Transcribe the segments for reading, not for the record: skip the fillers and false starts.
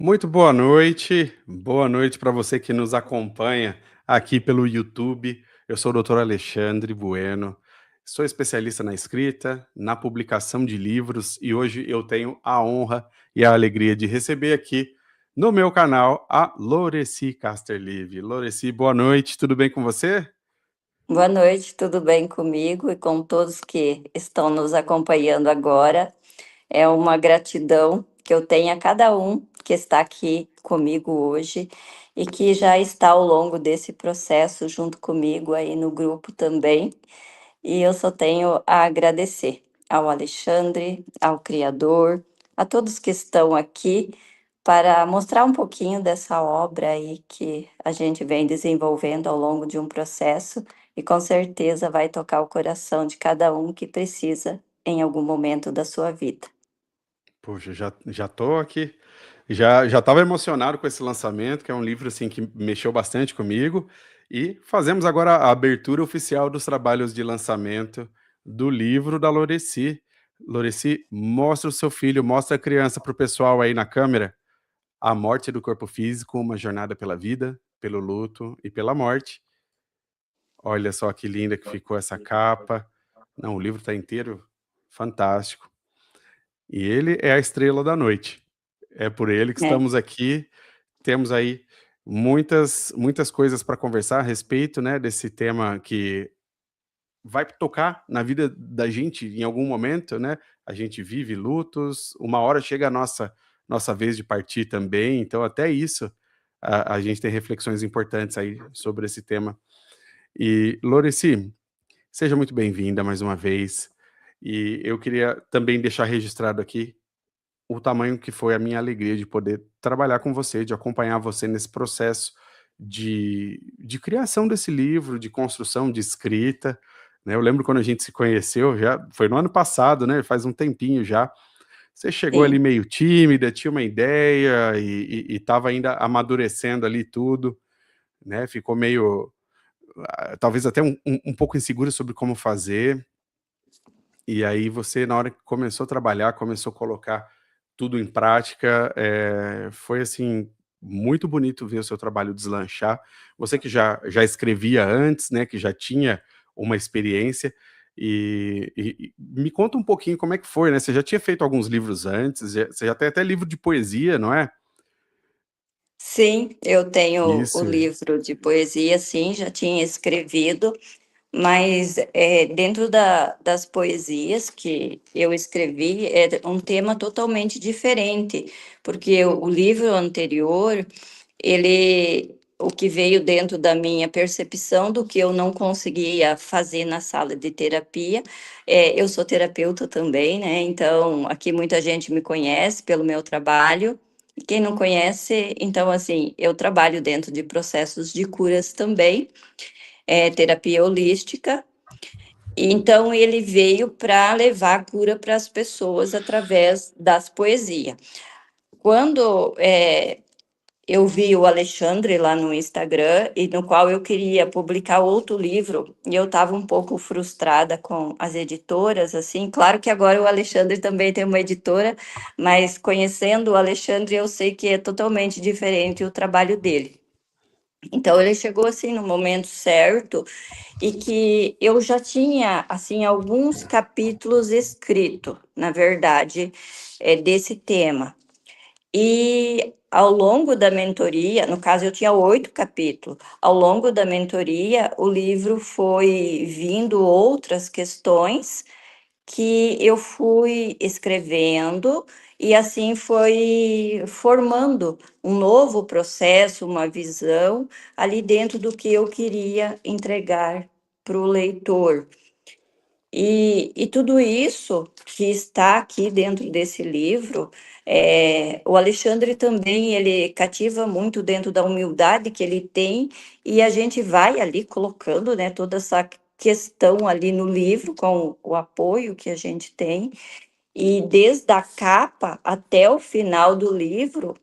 Muito boa noite para você que nos acompanha aqui pelo YouTube. Eu sou o doutor Alexandre Bueno, sou especialista na escrita, na publicação de livros e hoje eu tenho a honra e a alegria de receber aqui no meu canal a Loreci Casterlive. Loreci, boa noite, tudo bem com você? Boa noite, tudo bem comigo e com todos que estão nos acompanhando agora? É uma gratidão que eu tenho a cada um que está aqui comigo hoje e que já está ao longo desse processo junto comigo aí no grupo também. E eu só tenho a agradecer ao Alexandre, ao Criador, a todos que estão aqui para mostrar um pouquinho dessa obra aí que a gente vem desenvolvendo ao longo de um processo e com certeza vai tocar o coração de cada um que precisa em algum momento da sua vida. Poxa, já tô aqui, já estava emocionado com esse lançamento, que é um livro, assim, que mexeu bastante comigo, e fazemos agora a abertura oficial dos trabalhos de lançamento do livro da Loreci. Loreci, mostra o seu filho, mostra a criança para o pessoal aí na câmera. A Morte do Corpo Físico, uma jornada pela vida, pelo luto e pela morte. Olha só que linda que ficou essa capa. Não, o livro está inteiro fantástico. E ele é a estrela da noite. É por ele que É. estamos aqui. Temos aí muitas coisas para conversar a respeito, né, desse tema que vai tocar na vida da gente em algum momento, né. A gente vive lutos, uma hora chega a nossa vez de partir também, então até isso, a gente tem reflexões importantes aí sobre esse tema. E, Loreci, seja muito bem-vinda mais uma vez, e eu queria também deixar registrado aqui o tamanho que foi a minha alegria de poder trabalhar com você, de acompanhar você nesse processo de criação desse livro, de construção, de escrita, né. Eu lembro quando a gente se conheceu, já foi no ano passado, né, faz um tempinho já. Você chegou ali Sim. meio tímida, tinha uma ideia e estava ainda amadurecendo ali tudo, né, ficou meio, talvez até um pouco insegura sobre como fazer. E aí você, na hora que começou a trabalhar, começou a colocar tudo em prática, foi, assim, muito bonito ver o seu trabalho deslanchar. Você que já escrevia antes, né, que já tinha uma experiência, e me conta um pouquinho como é que foi, né, você já tinha feito alguns livros antes, você já tem até livro de poesia, não é? Sim, eu tenho o Isso. livro de poesia, sim, já tinha escrevido, mas dentro das poesias que eu escrevi, é um tema totalmente diferente, porque o livro anterior, o que veio dentro da minha percepção do que eu não conseguia fazer na sala de terapia, eu sou terapeuta também, né? Então, aqui muita gente me conhece pelo meu trabalho. Quem não conhece, então, assim, eu trabalho dentro de processos de curas também, terapia holística. Então, ele veio para levar a cura para as pessoas através das poesias. Quando eu vi o Alexandre lá no Instagram, e no qual eu queria publicar outro livro, e eu estava um pouco frustrada com as editoras, assim, claro que agora o Alexandre também tem uma editora, mas conhecendo o Alexandre, eu sei que é totalmente diferente o trabalho dele. Então ele chegou assim no momento certo e que eu já tinha assim alguns capítulos escritos, na verdade, desse tema. E ao longo da mentoria, no caso eu tinha 8 capítulos, ao longo da mentoria o livro foi vindo outras questões que eu fui escrevendo e assim foi formando um novo processo, uma visão ali dentro do que eu queria entregar para o leitor. E tudo isso que está aqui dentro desse livro, o Alexandre também ele cativa muito dentro da humildade que ele tem, e a gente vai ali colocando, né, toda essa questão ali no livro, com o apoio que a gente tem, e desde a capa até o final do livro,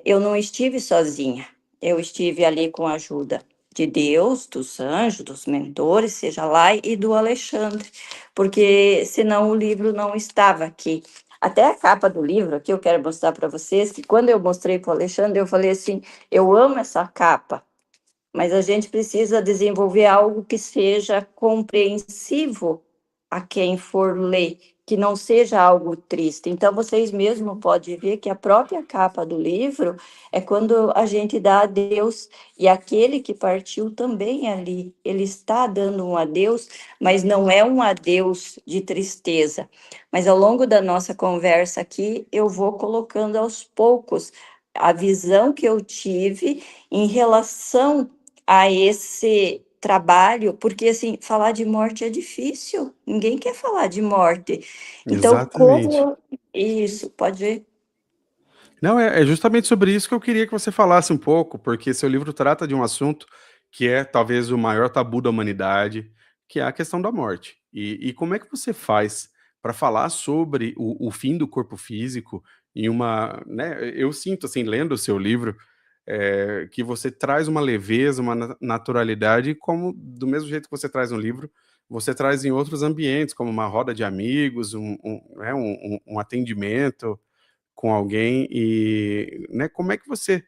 eu não estive sozinha, eu estive ali com a ajuda de Deus, dos anjos, dos mentores, seja lá, e do Alexandre, porque senão o livro não estava aqui. Até a capa do livro, aqui eu quero mostrar para vocês, que quando eu mostrei para o Alexandre, eu falei assim, eu amo essa capa, mas a gente precisa desenvolver algo que seja compreensivo a quem for ler, que não seja algo triste. Então, vocês mesmos podem ver que a própria capa do livro é quando a gente dá adeus, e aquele que partiu também é ali, ele está dando um adeus, mas não é um adeus de tristeza. Mas ao longo da nossa conversa aqui, eu vou colocando aos poucos a visão que eu tive em relação a esse trabalho, porque assim, falar de morte é difícil, ninguém quer falar de morte. Então, Exatamente. isso, pode ver? Não, é justamente sobre isso que eu queria que você falasse um pouco, porque seu livro trata de um assunto que é talvez o maior tabu da humanidade, que é a questão da morte. E como é que você faz para falar sobre o fim do corpo físico em uma, né, eu sinto assim, lendo o seu livro, que você traz uma leveza, uma naturalidade, como do mesmo jeito que você traz no livro, você traz em outros ambientes, como uma roda de amigos, um atendimento com alguém e, né, como é que você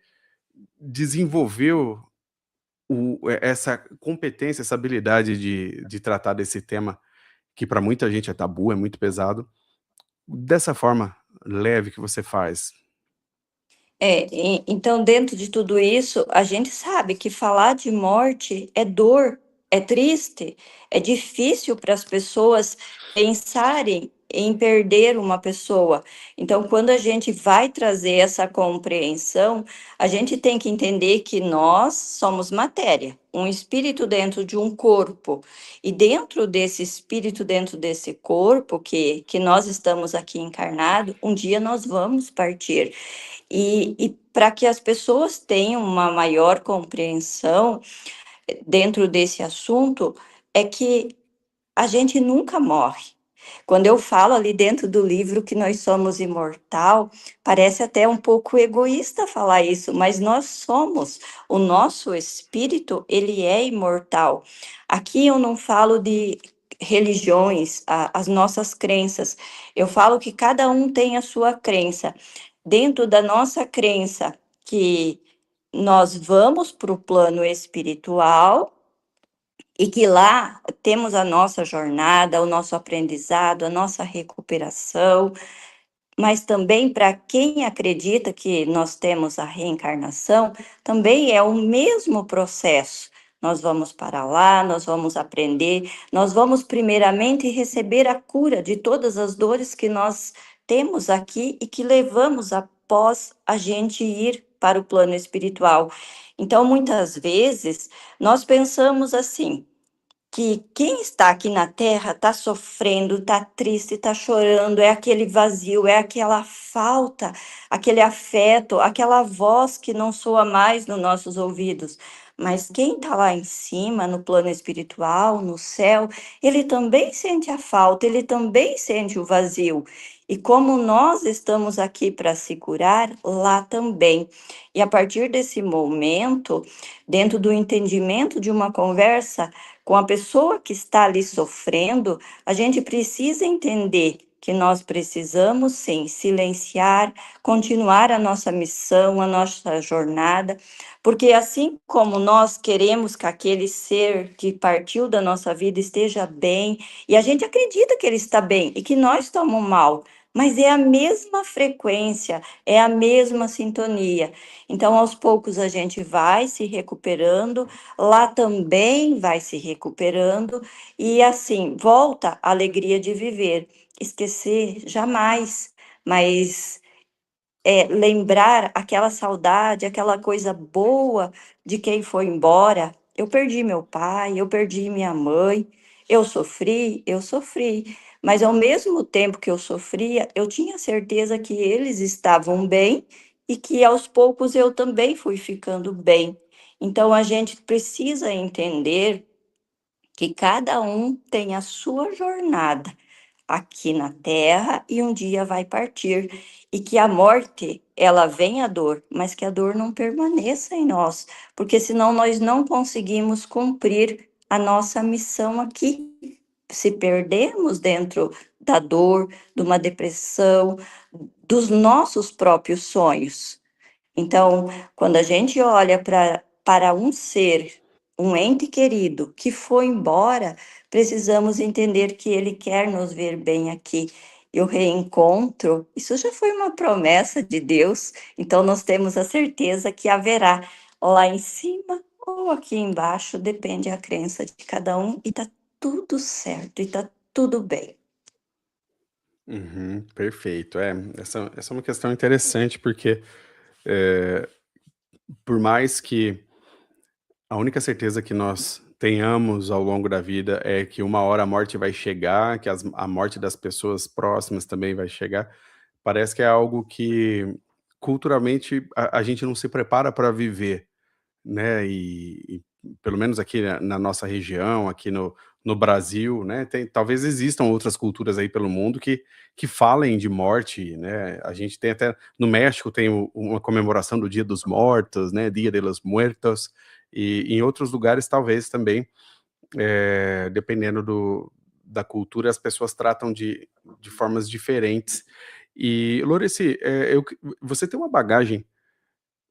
desenvolveu essa competência, essa habilidade de tratar desse tema que para muita gente é tabu, é muito pesado, dessa forma leve que você faz? Então, dentro de tudo isso, a gente sabe que falar de morte é dor, é triste, é difícil para as pessoas pensarem em perder uma pessoa. Então, quando a gente vai trazer essa compreensão, a gente tem que entender que nós somos matéria, um espírito dentro de um corpo. E dentro desse espírito, dentro desse corpo que nós estamos aqui encarnado, um dia nós vamos partir. E para que as pessoas tenham uma maior compreensão dentro desse assunto, é que a gente nunca morre. Quando eu falo ali dentro do livro que nós somos imortal, parece até um pouco egoísta falar isso, mas nós somos. O nosso espírito, ele é imortal. Aqui eu não falo de religiões, as nossas crenças. Eu falo que cada um tem a sua crença. Dentro da nossa crença que nós vamos para o plano espiritual, e que lá temos a nossa jornada, o nosso aprendizado, a nossa recuperação, mas também para quem acredita que nós temos a reencarnação, também é o mesmo processo. Nós vamos para lá, nós vamos aprender, nós vamos primeiramente receber a cura de todas as dores que nós temos aqui e que levamos após a gente ir para o plano espiritual. Então, muitas vezes, nós pensamos assim, que quem está aqui na Terra está sofrendo, está triste, está chorando, é aquele vazio, é aquela falta, aquele afeto, aquela voz que não soa mais nos nossos ouvidos. Mas quem está lá em cima, no plano espiritual, no céu, ele também sente a falta, ele também sente o vazio. E como nós estamos aqui para se curar, lá também. E a partir desse momento, dentro do entendimento de uma conversa, com a pessoa que está ali sofrendo, a gente precisa entender que nós precisamos, sim, silenciar, continuar a nossa missão, a nossa jornada, porque assim como nós queremos que aquele ser que partiu da nossa vida esteja bem, e a gente acredita que ele está bem e que nós estamos mal, mas é a mesma frequência, é a mesma sintonia. Então, aos poucos, a gente vai se recuperando, lá também vai se recuperando, e assim, volta a alegria de viver. Esquecer, jamais, mas lembrar aquela saudade, aquela coisa boa de quem foi embora. Eu perdi meu pai, eu perdi minha mãe, eu sofri, mas ao mesmo tempo que eu sofria, eu tinha certeza que eles estavam bem e que aos poucos eu também fui ficando bem. Então a gente precisa entender que cada um tem a sua jornada aqui na terra e um dia vai partir, e que a morte, ela vem a dor, mas que a dor não permaneça em nós, porque senão nós não conseguimos cumprir a nossa missão aqui. se perdemos dentro da dor, de uma depressão, dos nossos próprios sonhos. Então, quando a gente olha para um ser, um ente querido que foi embora, precisamos entender que ele quer nos ver bem aqui. E o reencontro, isso já foi uma promessa de Deus, então nós temos a certeza que haverá lá em cima ou aqui embaixo, depende da crença de cada um, e tá tudo certo, e tá tudo bem. Uhum, perfeito. É, essa é uma questão interessante, porque eh, por mais que a única certeza que nós tenhamos ao longo da vida é que uma hora a morte vai chegar, que a morte das pessoas próximas também vai chegar, parece que é algo que culturalmente a gente não se prepara para viver, né? E pelo menos aqui na nossa região, aqui no Brasil, né? Talvez existam outras culturas aí pelo mundo que falem de morte, né? A gente tem até no México tem uma comemoração do Dia dos Mortos, né? Dia de los Muertos, e em outros lugares talvez também, dependendo da cultura, as pessoas tratam de formas diferentes. E Loreci, você tem uma bagagem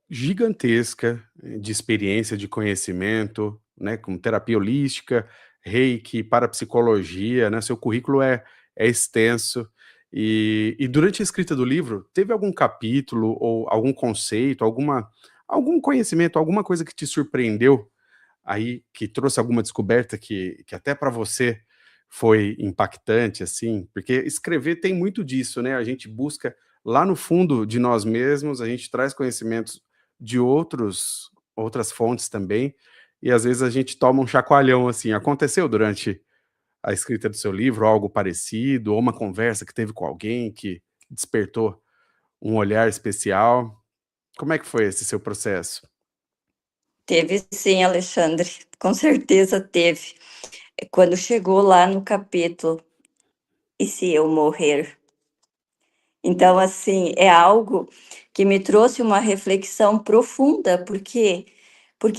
gigantesca de experiência, de conhecimento, né, com terapia holística, reiki, parapsicologia, né, seu currículo é extenso. E durante a escrita do livro, teve algum capítulo ou algum conceito, algum conhecimento, alguma coisa que te surpreendeu aí, que trouxe alguma descoberta que até para você foi impactante, assim? Porque escrever tem muito disso, né? A gente busca lá no fundo de nós mesmos, a gente traz conhecimentos de outras fontes também, e às vezes a gente toma um chacoalhão, assim. Aconteceu durante a escrita do seu livro algo parecido, ou uma conversa que teve com alguém que despertou um olhar especial? Como é que foi esse seu processo? Teve sim, Alexandre, com certeza teve. Quando chegou lá no capítulo, e se eu morrer? Então, assim, é algo que me trouxe uma reflexão profunda, porque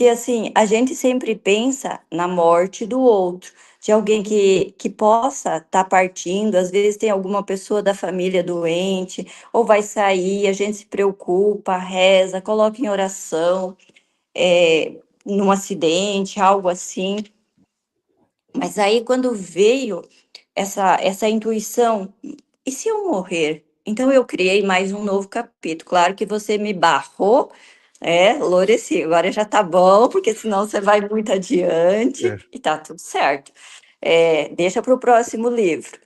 assim, a gente sempre pensa na morte do outro, de alguém que possa estar partindo, às vezes tem alguma pessoa da família doente, ou vai sair, a gente se preocupa, reza, coloca em oração, num acidente, algo assim. Mas aí, quando veio essa intuição, e se eu morrer? Então, eu criei mais um novo capítulo. Claro que você me barrou, Loreci, agora já tá bom, porque senão você vai muito adiante É. e tá tudo certo. Deixa para o próximo livro.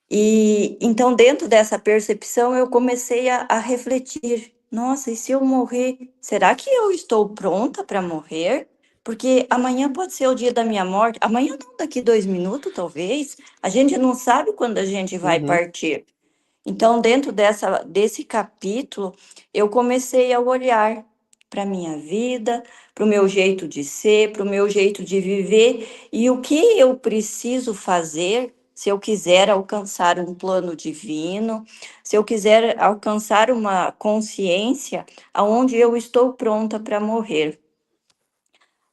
E então, dentro dessa percepção, eu comecei a refletir: nossa, e se eu morrer? Será que eu estou pronta para morrer? Porque amanhã pode ser o dia da minha morte, amanhã não, daqui 2 minutos, talvez. A gente não sabe quando a gente vai Uhum. partir. Então, dentro desse capítulo, eu comecei a olhar para a minha vida, para o meu jeito de ser, para o meu jeito de viver e o que eu preciso fazer se eu quiser alcançar um plano divino, se eu quiser alcançar uma consciência aonde eu estou pronta para morrer.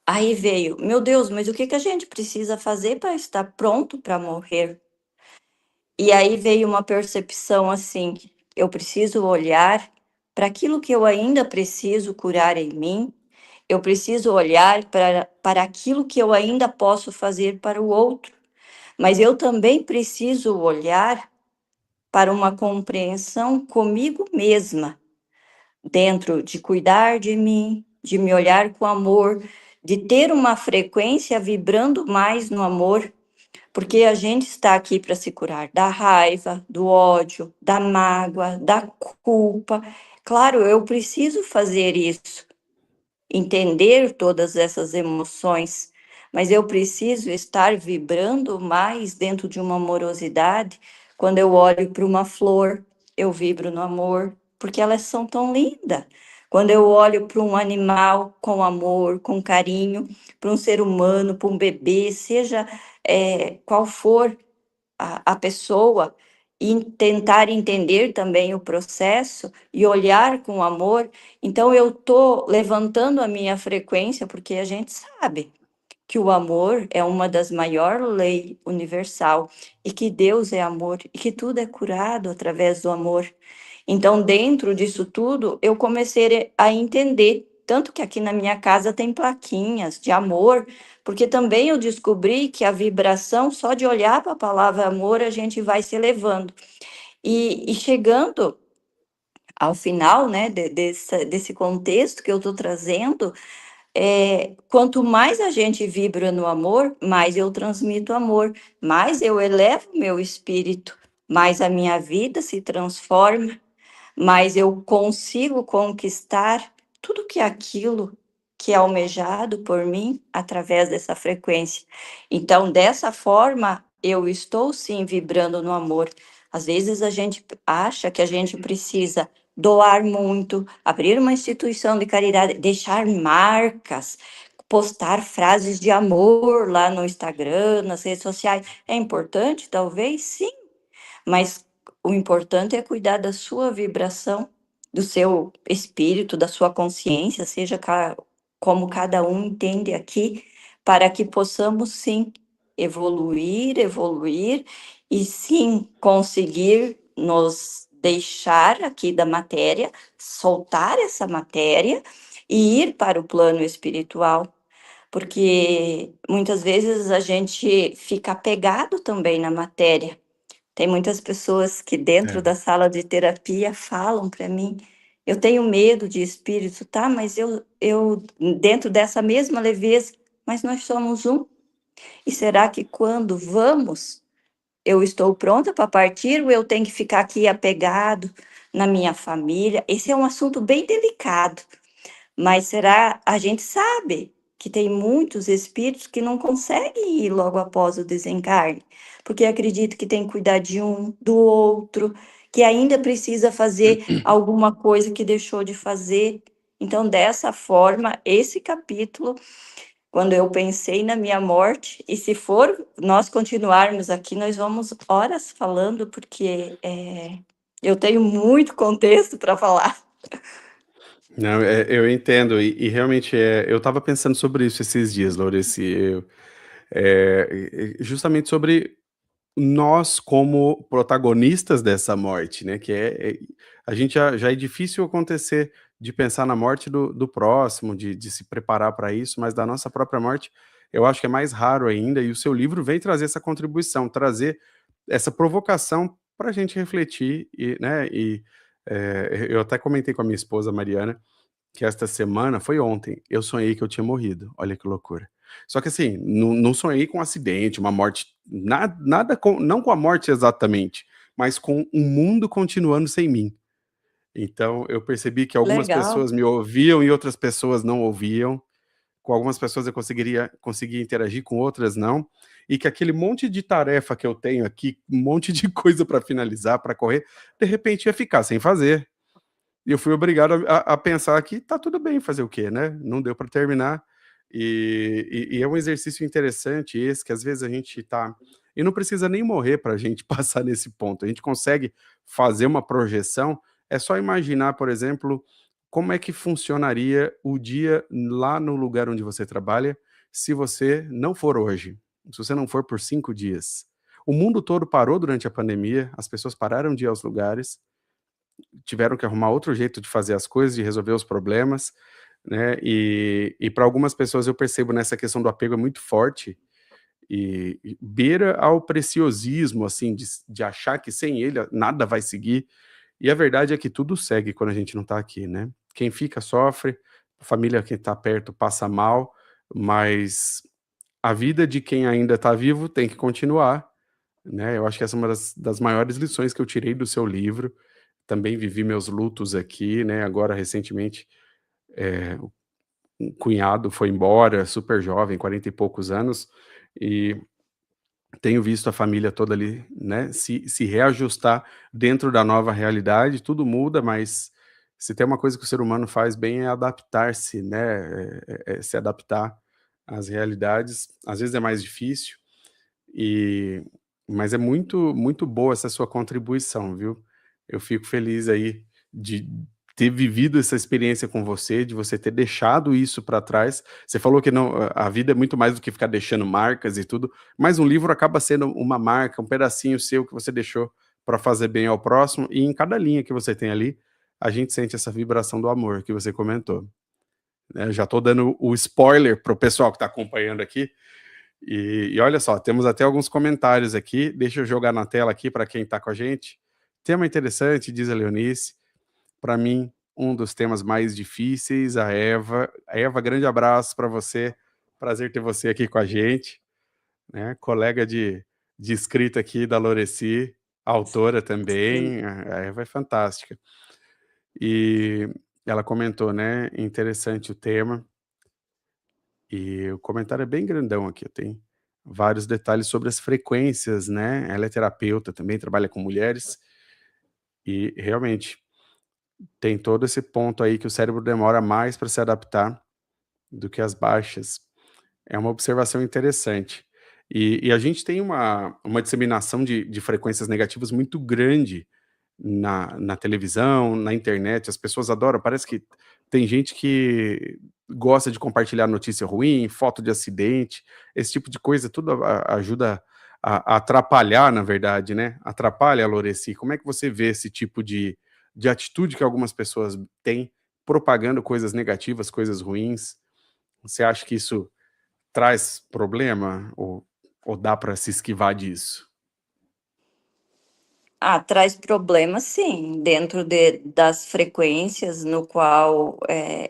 Aí veio, meu Deus, mas o que que a gente precisa fazer para estar pronto para morrer? E aí veio uma percepção assim: eu preciso olhar para aquilo que eu ainda preciso curar em mim, eu preciso olhar para aquilo que eu ainda posso fazer para o outro, mas eu também preciso olhar para uma compreensão comigo mesma, dentro de cuidar de mim, de me olhar com amor, de ter uma frequência vibrando mais no amor, porque a gente está aqui para se curar da raiva, do ódio, da mágoa, da culpa. Claro, eu preciso fazer isso, entender todas essas emoções, mas eu preciso estar vibrando mais dentro de uma amorosidade. Quando eu olho para uma flor, eu vibro no amor, porque elas são tão lindas. Quando eu olho para um animal com amor, com carinho, para um ser humano, para um bebê, seja qual for a pessoa, e tentar entender também o processo e olhar com amor, então eu estou levantando a minha frequência, porque a gente sabe que o amor é uma das maiores leis universal e que Deus é amor e que tudo é curado através do amor. Então, dentro disso tudo, eu comecei a entender, tanto que aqui na minha casa tem plaquinhas de amor, porque também eu descobri que a vibração, só de olhar para a palavra amor, a gente vai se elevando. E chegando ao final, né, desse contexto que eu estou trazendo, quanto mais a gente vibra no amor, mais eu transmito amor, mais eu elevo meu espírito, mais a minha vida se transforma, mas eu consigo conquistar tudo que é aquilo que é almejado por mim através dessa frequência. Então, dessa forma, eu estou sim vibrando no amor. Às vezes a gente acha que a gente precisa doar muito, abrir uma instituição de caridade, deixar marcas, postar frases de amor lá no Instagram, nas redes sociais. É importante? Talvez sim, mas o importante é cuidar da sua vibração, do seu espírito, da sua consciência, seja como cada um entende aqui, para que possamos sim evoluir e sim conseguir nos deixar aqui da matéria, soltar essa matéria e ir para o plano espiritual, porque muitas vezes a gente fica apegado também na matéria. Tem muitas pessoas que dentro É. da sala de terapia falam para mim: eu tenho medo de espírito, tá? Mas eu dentro dessa mesma leveza, mas nós somos um. E será que quando vamos, eu estou pronta para partir ou eu tenho que ficar aqui apegado na minha família? Esse é um assunto bem delicado. Mas será, a gente sabe que tem muitos espíritos que não conseguem ir logo após o desencarne, porque acredito que tem que cuidar de um, do outro, que ainda precisa fazer alguma coisa que deixou de fazer. Então, dessa forma, esse capítulo, quando eu pensei na minha morte, e se for nós continuarmos aqui, nós vamos horas falando, porque eu tenho muito contexto para falar. Não, eu entendo e realmente, eu estava pensando sobre isso esses dias, Laurice, justamente sobre nós como protagonistas dessa morte, né, que a gente já é difícil acontecer de pensar na morte do próximo, de se preparar para isso, mas da nossa própria morte, eu acho que é mais raro ainda, e o seu livro vem trazer essa contribuição, trazer essa provocação para a gente refletir e, né, eu até comentei com a minha esposa Mariana, que esta semana foi ontem, eu sonhei que eu tinha morrido, olha que loucura. Só que assim, não sonhei com um acidente, uma morte, nada com não com a morte exatamente, mas com o mundo continuando sem mim. Então eu percebi que algumas Legal, pessoas me ouviam e outras pessoas não ouviam, com algumas pessoas eu conseguia interagir, com outras não, e que aquele monte de tarefa que eu tenho aqui, um monte de coisa para finalizar, para correr, de repente ia ficar sem fazer. E eu fui obrigado a pensar que tá tudo bem, fazer o quê, né, não deu para terminar. E é um exercício interessante esse, que às vezes a gente tá e não precisa nem morrer para a gente passar nesse ponto, a gente consegue fazer uma projeção, é só imaginar, por exemplo, como é que funcionaria o dia lá no lugar onde você trabalha, se você não for hoje, se você não for por 5 dias. O mundo todo parou durante a pandemia, as pessoas pararam de ir aos lugares, tiveram que arrumar outro jeito de fazer as coisas, de resolver os problemas, né, e para algumas pessoas eu percebo nessa questão do apego é muito forte, e beira ao preciosismo, assim, de achar que sem ele nada vai seguir, e a verdade é que tudo segue quando a gente não tá aqui, né. Quem fica sofre, a família que tá perto passa mal, mas a vida de quem ainda tá vivo tem que continuar, né. Eu acho que essa é uma das maiores lições que eu tirei do seu livro, também vivi meus lutos aqui, né, agora recentemente, um cunhado foi embora, super jovem, 40 e poucos anos, e tenho visto a família toda ali, né, se reajustar dentro da nova realidade, tudo muda, mas se tem uma coisa que o ser humano faz bem é adaptar-se, né, se adaptar às realidades. Às vezes é mais difícil, e mas é muito muito boa essa sua contribuição, viu. Eu fico feliz aí de ter vivido essa experiência com você, de você ter deixado isso para trás. Você falou que não, a vida é muito mais do que ficar deixando marcas e tudo, mas um livro acaba sendo uma marca, um pedacinho seu que você deixou para fazer bem ao próximo, e em cada linha que você tem ali, a gente sente essa vibração do amor que você comentou. Já estou dando o spoiler para o pessoal que está acompanhando aqui. E olha só, temos até alguns comentários aqui. Deixa eu jogar na tela aqui para quem está com a gente. Tema interessante, diz a Leonice. Para mim, um dos temas mais difíceis, a Eva. Eva, grande abraço para você. Prazer ter você aqui com a gente. Né? Colega de escrita aqui da Loreci, autora também. Sim. A Eva é fantástica. E ela comentou, né? Interessante o tema. E o comentário é bem grandão aqui, tem vários detalhes sobre as frequências, né? Ela é terapeuta também, trabalha com mulheres, e realmente tem todo esse ponto aí que o cérebro demora mais para se adaptar do que as baixas. É uma observação interessante. E a gente tem uma disseminação de frequências negativas muito grande na televisão, na internet, as pessoas adoram, parece que tem gente que gosta de compartilhar notícia ruim, foto de acidente, esse tipo de coisa, tudo ajuda a atrapalhar, na verdade, né? Atrapalha, Loreci. Como é que você vê esse tipo de atitude que algumas pessoas têm, propagando coisas negativas, coisas ruins? Você acha que isso traz problema ou dá para se esquivar disso? Ah, traz problemas, sim, dentro das frequências no qual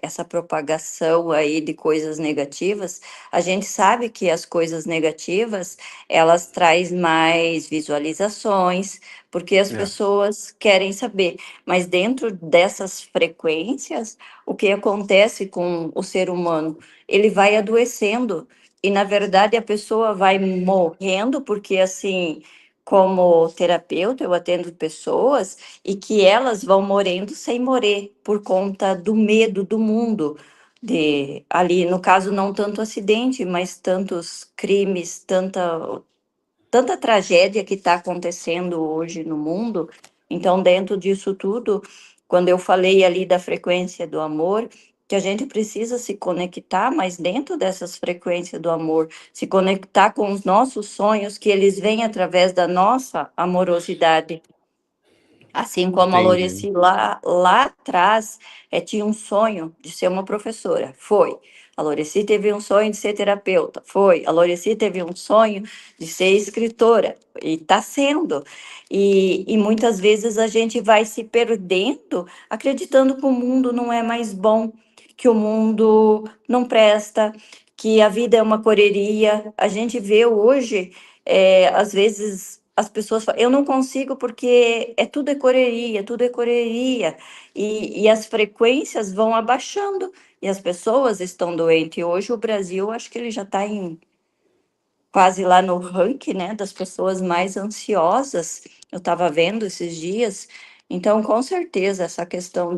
essa propagação aí de coisas negativas, a gente sabe que as coisas negativas, elas traz mais visualizações, porque as É, pessoas querem saber, mas dentro dessas frequências, o que acontece com o ser humano? Ele vai adoecendo, e na verdade a pessoa vai morrendo, porque assim, como terapeuta, eu atendo pessoas e que elas vão morrendo sem morrer por conta do medo do mundo. De ali, no caso, não tanto acidente, mas tantos crimes, tanta tragédia que está acontecendo hoje no mundo. Então, dentro disso tudo, quando eu falei ali da frequência do amor, que a gente precisa se conectar, mas dentro dessas frequências do amor, se conectar com os nossos sonhos, que eles vêm através da nossa amorosidade. Assim como a entendi. Loreci lá atrás tinha um sonho de ser uma professora, foi. A Loreci teve um sonho de ser terapeuta, foi. A Loreci teve um sonho de ser escritora, e está sendo. E muitas vezes a gente vai se perdendo, acreditando que o mundo não é mais bom, que o mundo não presta, que a vida é uma correria. A gente vê hoje, às vezes as pessoas falam, eu não consigo porque tudo é correria, e as frequências vão abaixando, e as pessoas estão doentes. E hoje o Brasil, acho que ele já está em quase lá no ranking, né, das pessoas mais ansiosas, eu estava vendo esses dias. Então, com certeza, essa questão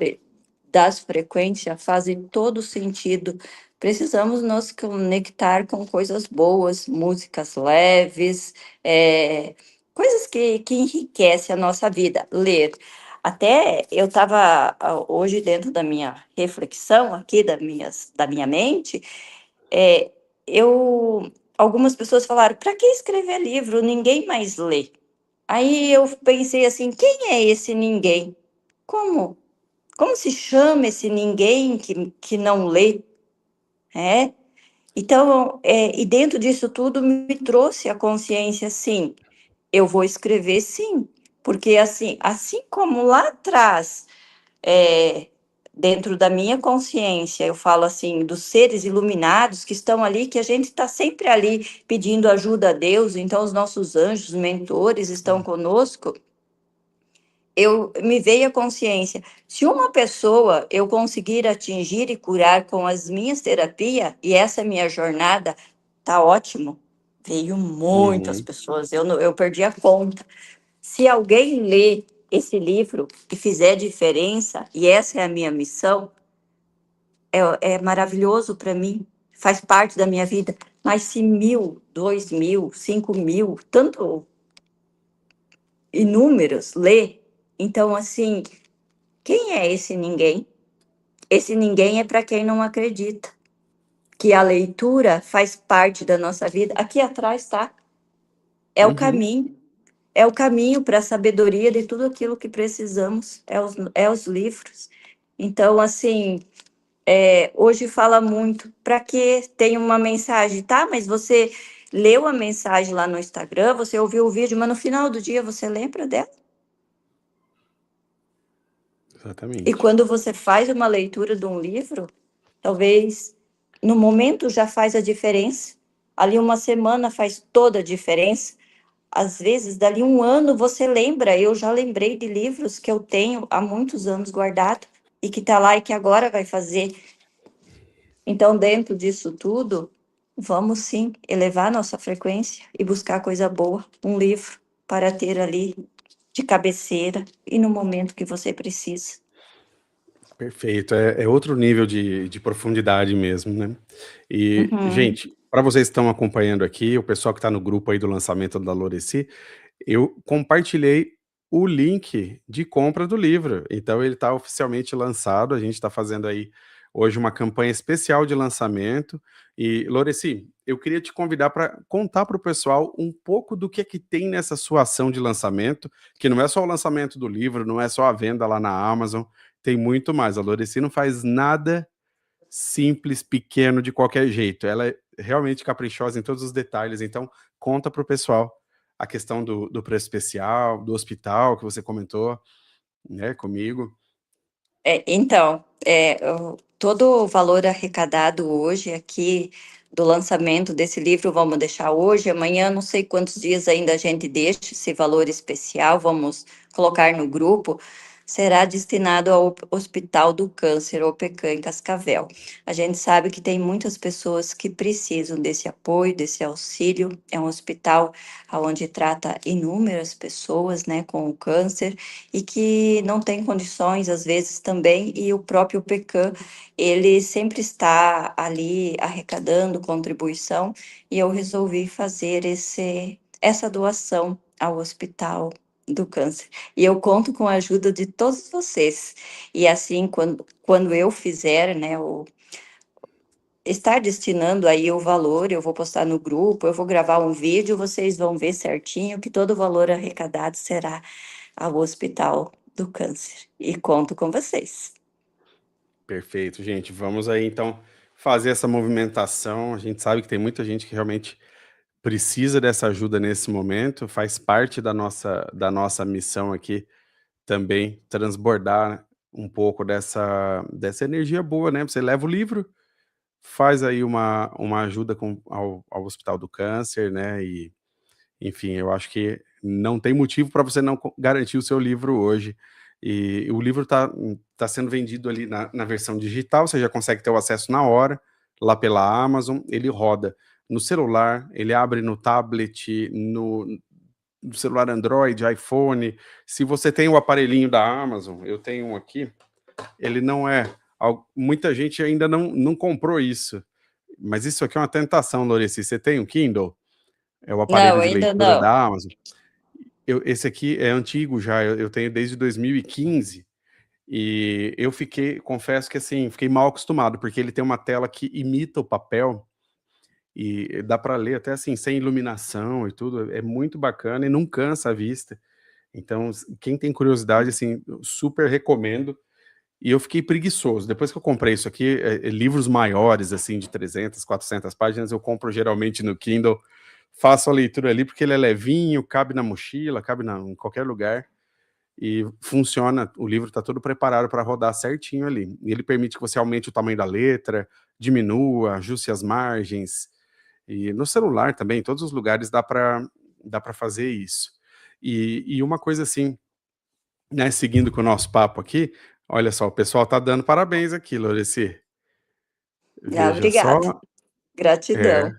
das frequências faz todo sentido. Precisamos nos conectar com coisas boas, músicas leves, coisas que enriquecem a nossa vida. Ler. Até eu estava hoje, dentro da minha reflexão aqui, da minha mente, é, eu algumas pessoas falaram: para que escrever livro? Ninguém mais lê. Aí eu pensei assim: quem é esse ninguém? Como? Como se chama esse ninguém que não lê? É? Então, e dentro disso tudo me trouxe a consciência, sim, eu vou escrever sim, porque assim como lá atrás, é, dentro da minha consciência, eu falo assim, dos seres iluminados que estão ali, que a gente está sempre ali pedindo ajuda a Deus, então os nossos anjos, mentores estão conosco. Eu me veio a consciência, se uma pessoa eu conseguir atingir e curar com as minhas terapias, e essa é minha jornada, tá ótimo. Veio muitas Uhum. pessoas, eu perdi a conta. Se alguém ler esse livro e fizer diferença, e essa é a minha missão, é maravilhoso para mim, faz parte da minha vida. Mas se 1.000, 2.000, 5.000, tanto inúmeros ler, então assim, Quem é esse ninguém? Esse ninguém é para quem não acredita que a leitura faz parte da nossa vida. Aqui atrás, tá? É o Uhum. caminho. É o caminho para a sabedoria de tudo aquilo que precisamos. É os livros. Então, assim, hoje fala muito. Para que tem uma mensagem, tá? Mas você leu a mensagem lá no Instagram, você ouviu o vídeo, mas no final do dia você lembra dela? E Exatamente. quando você faz uma leitura de um livro, talvez no momento já faz a diferença. Ali uma semana faz toda a diferença. Às vezes, dali um ano, você lembra. Eu já lembrei de livros que eu tenho há muitos anos guardado e que está lá e que agora vai fazer. Então, dentro disso tudo, vamos sim elevar nossa frequência e buscar coisa boa, um livro para ter ali de cabeceira e no momento que você precisa. Perfeito, é outro nível de profundidade mesmo, né. E, Uhum. gente, para vocês que estão acompanhando aqui, o pessoal que está no grupo aí do lançamento da Loreci, eu compartilhei o link de compra do livro, então ele está oficialmente lançado, a gente está fazendo aí hoje uma campanha especial de lançamento. E, Loreci, eu queria te convidar para contar para o pessoal um pouco do que é que tem nessa sua ação de lançamento, que não é só o lançamento do livro, não é só a venda lá na Amazon, tem muito mais. A Loreci não faz nada simples, pequeno, de qualquer jeito. Ela é realmente caprichosa em todos os detalhes. Então, conta para o pessoal a questão do preço especial, do hospital que você comentou, né, comigo. Então, todo o valor arrecadado hoje aqui do lançamento desse livro, vamos deixar hoje, amanhã, não sei quantos dias ainda a gente deixa esse valor especial, vamos colocar no grupo, será destinado ao Hospital do Câncer, OPECAM, em Cascavel. A gente sabe que tem muitas pessoas que precisam desse apoio, desse auxílio. É um hospital onde trata inúmeras pessoas, né, com o câncer e que não tem condições, às vezes, também, e o próprio PECAM, ele sempre está ali arrecadando contribuição, e eu resolvi fazer essa doação ao Hospital do Câncer. E eu conto com a ajuda de todos vocês. E assim, quando eu fizer, né, estar destinando aí o valor, eu vou postar no grupo, eu vou gravar um vídeo, vocês vão ver certinho que todo o valor arrecadado será ao Hospital do Câncer. E conto com vocês. Perfeito, gente. Vamos aí, então, fazer essa movimentação. A gente sabe que tem muita gente que realmente precisa dessa ajuda nesse momento, faz parte da nossa missão aqui também transbordar um pouco dessa energia boa, né. Você leva o livro, faz aí uma ajuda ao Hospital do Câncer, né, e, enfim, eu acho que não tem motivo para você não garantir o seu livro hoje. E o livro tá sendo vendido ali na versão digital, você já consegue ter o acesso na hora, lá pela Amazon, ele roda no celular, ele abre no tablet, no celular Android, iPhone. Se você tem o aparelhinho da Amazon, eu tenho um aqui, ele não é. Muita gente ainda não comprou isso. Mas isso aqui é uma tentação, Loreci. Você tem um Kindle? É o Não, aparelho de ainda leitura não. da Amazon. Esse aqui é antigo já, eu tenho desde 2015. E eu confesso que assim, fiquei mal acostumado, porque ele tem uma tela que imita o papel e dá para ler até assim, sem iluminação e tudo. É muito bacana e não cansa a vista. Então, quem tem curiosidade, assim, eu super recomendo. E eu fiquei preguiçoso. Depois que eu comprei isso aqui, livros maiores, assim, de 300, 400 páginas, eu compro geralmente no Kindle, faço a leitura ali, porque ele é levinho, cabe na mochila, cabe em qualquer lugar, e funciona. O livro está todo preparado para rodar certinho ali. E ele permite que você aumente o tamanho da letra, diminua, ajuste as margens. E no celular também, em todos os lugares dá para fazer isso. E uma coisa assim, né, seguindo com o nosso papo aqui, olha só, o pessoal tá dando parabéns aqui, Loreci. Ah, Veja só. obrigada. É, Gratidão.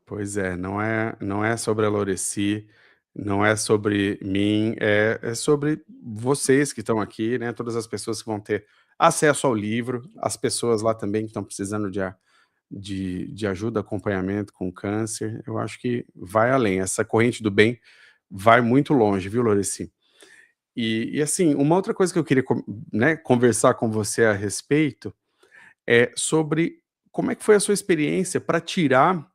pois é, não é sobre a Loreci, não é sobre mim, é sobre vocês que estão aqui, né, todas as pessoas que vão ter acesso ao livro, as pessoas lá também que estão precisando de ajuda, acompanhamento com câncer. Eu acho que vai além, essa corrente do bem vai muito longe, viu, Loreci? E assim, uma outra coisa que eu queria né, conversar com você a respeito é sobre como é que foi a sua experiência para tirar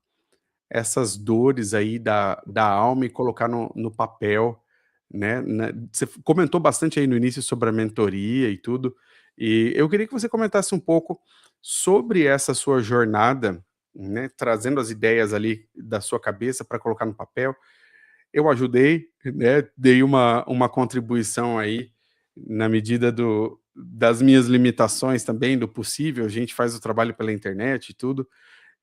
essas dores aí da alma e colocar no papel, né? Você comentou bastante aí no início sobre a mentoria e tudo, e eu queria que você comentasse um pouco sobre essa sua jornada, né? Trazendo as ideias ali da sua cabeça para colocar no papel. Eu ajudei, né? Dei uma contribuição aí na medida das minhas limitações também, do possível. A gente faz o trabalho pela internet e tudo.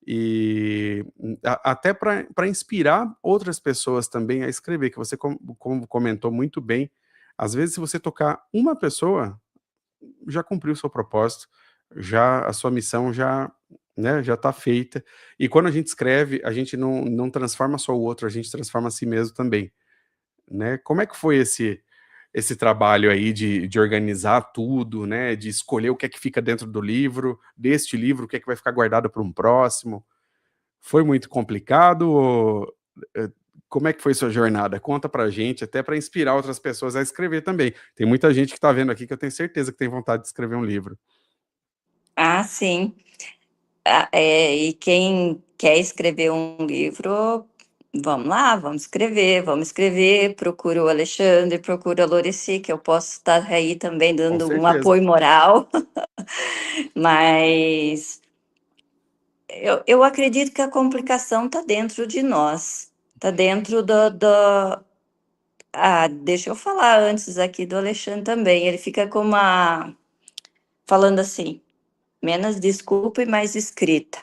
E até para inspirar outras pessoas também a escrever, que você como comentou muito bem, às vezes se você tocar uma pessoa, já cumpriu o seu propósito, já a sua missão já, né, já está feita. E quando a gente escreve, a gente não transforma só o outro, a gente transforma a si mesmo também, né. Como é que foi esse trabalho aí de organizar tudo, né, de escolher o que é que fica dentro do livro, deste livro, o que é que vai ficar guardado para um próximo? Foi muito complicado ou, eh, como é que foi sua jornada? Conta pra gente, até para inspirar outras pessoas a escrever também. Tem muita gente que tá vendo aqui que eu tenho certeza que tem vontade de escrever um livro. Ah, sim. E quem quer escrever um livro, vamos lá, vamos escrever. Procura o Alexandre, procura a Loreci, que eu posso estar aí também Com dando um certeza. apoio moral, mas eu acredito que a complicação está dentro de nós, está dentro do. Ah, deixa eu falar antes aqui do Alexandre também. Ele fica com uma. Falando assim, menos desculpa e mais escrita.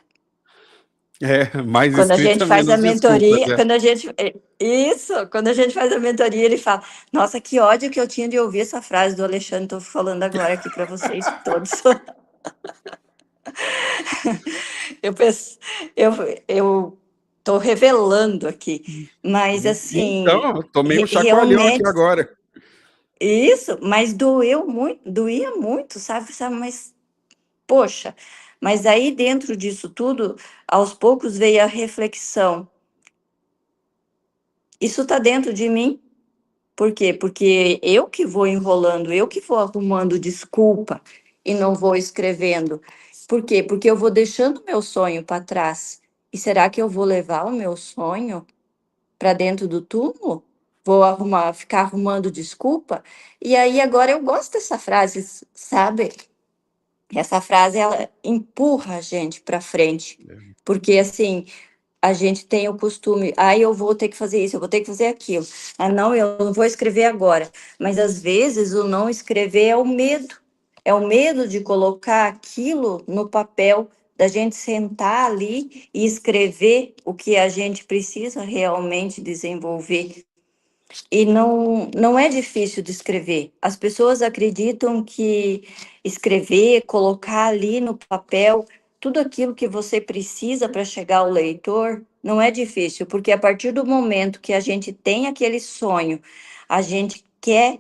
É, mais Quando a escrita, gente faz a menos desculpas, mentoria, é. quando a gente. Isso, quando a gente faz a mentoria, ele fala: Nossa, que ódio que eu tinha de ouvir essa frase do Alexandre, estou falando agora aqui para vocês todos. Eu penso, eu eu estou revelando aqui, mas assim, Então, tomei um chacoalhão aqui realmente, agora. isso, mas doeu muito, doía muito, sabe, mas poxa, mas aí dentro disso tudo, aos poucos veio a reflexão. Isso está dentro de mim. Por quê? Porque eu que vou enrolando, eu que vou arrumando desculpa e não vou escrevendo. Por quê? Porque eu vou deixando meu sonho para trás. E será que eu vou levar o meu sonho para dentro do túmulo? Vou arrumar, ficar arrumando desculpa? E aí agora eu gosto dessa frase, sabe? Essa frase ela empurra a gente para frente. Porque assim, a gente tem o costume, eu vou ter que fazer isso, eu vou ter que fazer aquilo. Ah, não, eu não vou escrever agora. Mas às vezes o não escrever é o medo de colocar aquilo no papel, da gente sentar ali e escrever o que a gente precisa realmente desenvolver. E não é difícil de escrever. As pessoas acreditam que escrever, colocar ali no papel tudo aquilo que você precisa para chegar ao leitor, não é difícil, porque a partir do momento que a gente tem aquele sonho, a gente quer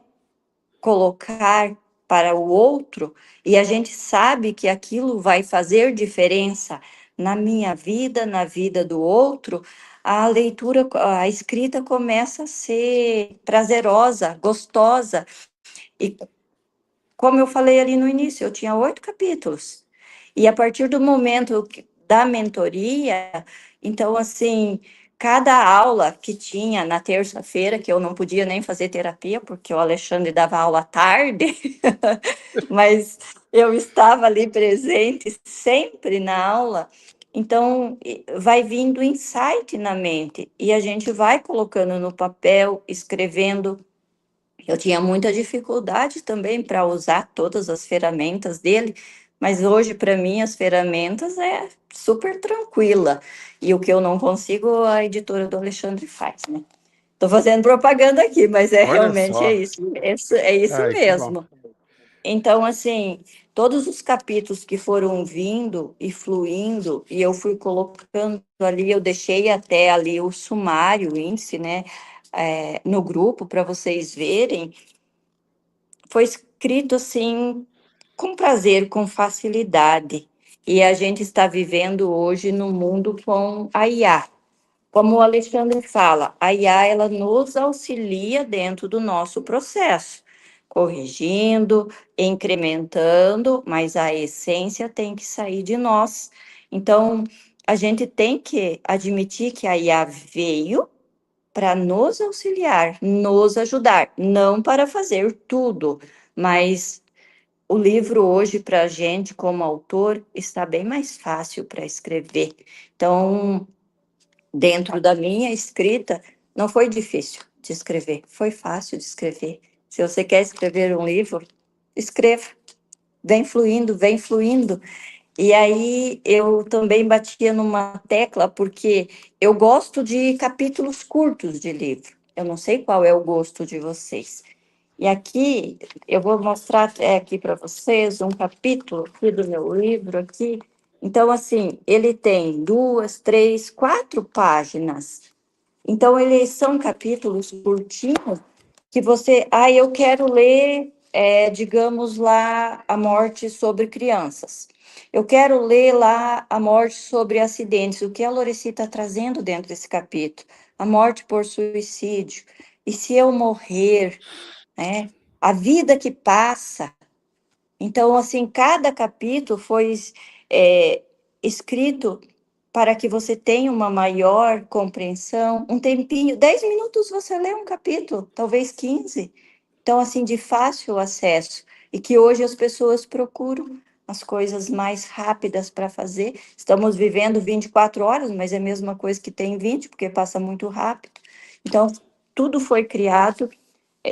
colocar para o outro e a gente sabe que aquilo vai fazer diferença na minha vida, na vida do outro, a leitura, a escrita começa a ser prazerosa, gostosa. E como eu falei ali no início, eu tinha 8 capítulos. E a partir do momento da mentoria, então, assim, cada aula que tinha na terça-feira, que eu não podia nem fazer terapia, porque o Alexandre dava aula à tarde, mas eu estava ali presente sempre na aula. Então, vai vindo insight na mente e a gente vai colocando no papel, escrevendo. Eu tinha muita dificuldade também para usar todas as ferramentas dele, mas hoje, para mim, as ferramentas é super tranquila. E o que eu não consigo, a editora do Alexandre faz, né? Estou fazendo propaganda aqui, mas Olha realmente só. é isso Ai, que bom. mesmo. Então, assim, todos os capítulos que foram vindo e fluindo, e eu fui colocando ali, eu deixei até ali o sumário, o índice, né, no grupo para vocês verem, foi escrito assim, com prazer, com facilidade. E a gente está vivendo hoje no mundo com a IA. Como o Alexandre fala, a IA ela nos auxilia dentro do nosso processo. corrigindo, incrementando, mas a essência tem que sair de nós. Então, a gente tem que admitir que a IA veio para nos auxiliar, nos ajudar, não para fazer tudo, mas o livro hoje, para a gente, como autor, está bem mais fácil para escrever. Então, dentro da minha escrita, não foi difícil de escrever, foi fácil de escrever. Se você quer escrever um livro, escreva, vem fluindo, vem fluindo. E aí eu também batia numa tecla, porque eu gosto de capítulos curtos de livro. Eu não sei qual é o gosto de vocês. E aqui eu vou mostrar até aqui para vocês um capítulo aqui do meu livro aqui. Então, assim, ele tem 2, 3, 4 páginas. Então, eles são capítulos curtinhos que você... eu quero ler, digamos lá, a morte sobre crianças. Eu quero ler lá a morte sobre acidentes, o que a Loreci está trazendo dentro desse capítulo. A morte por suicídio. E se eu morrer, né? A vida que passa. Então, assim, cada capítulo foi é, escrito para que você tenha uma maior compreensão, um tempinho, 10 minutos você lê um capítulo, talvez 15. Então, assim, de fácil acesso. E que hoje as pessoas procuram as coisas mais rápidas para fazer. Estamos vivendo 24 horas, mas é a mesma coisa que tem 20, porque passa muito rápido. Então, tudo foi criado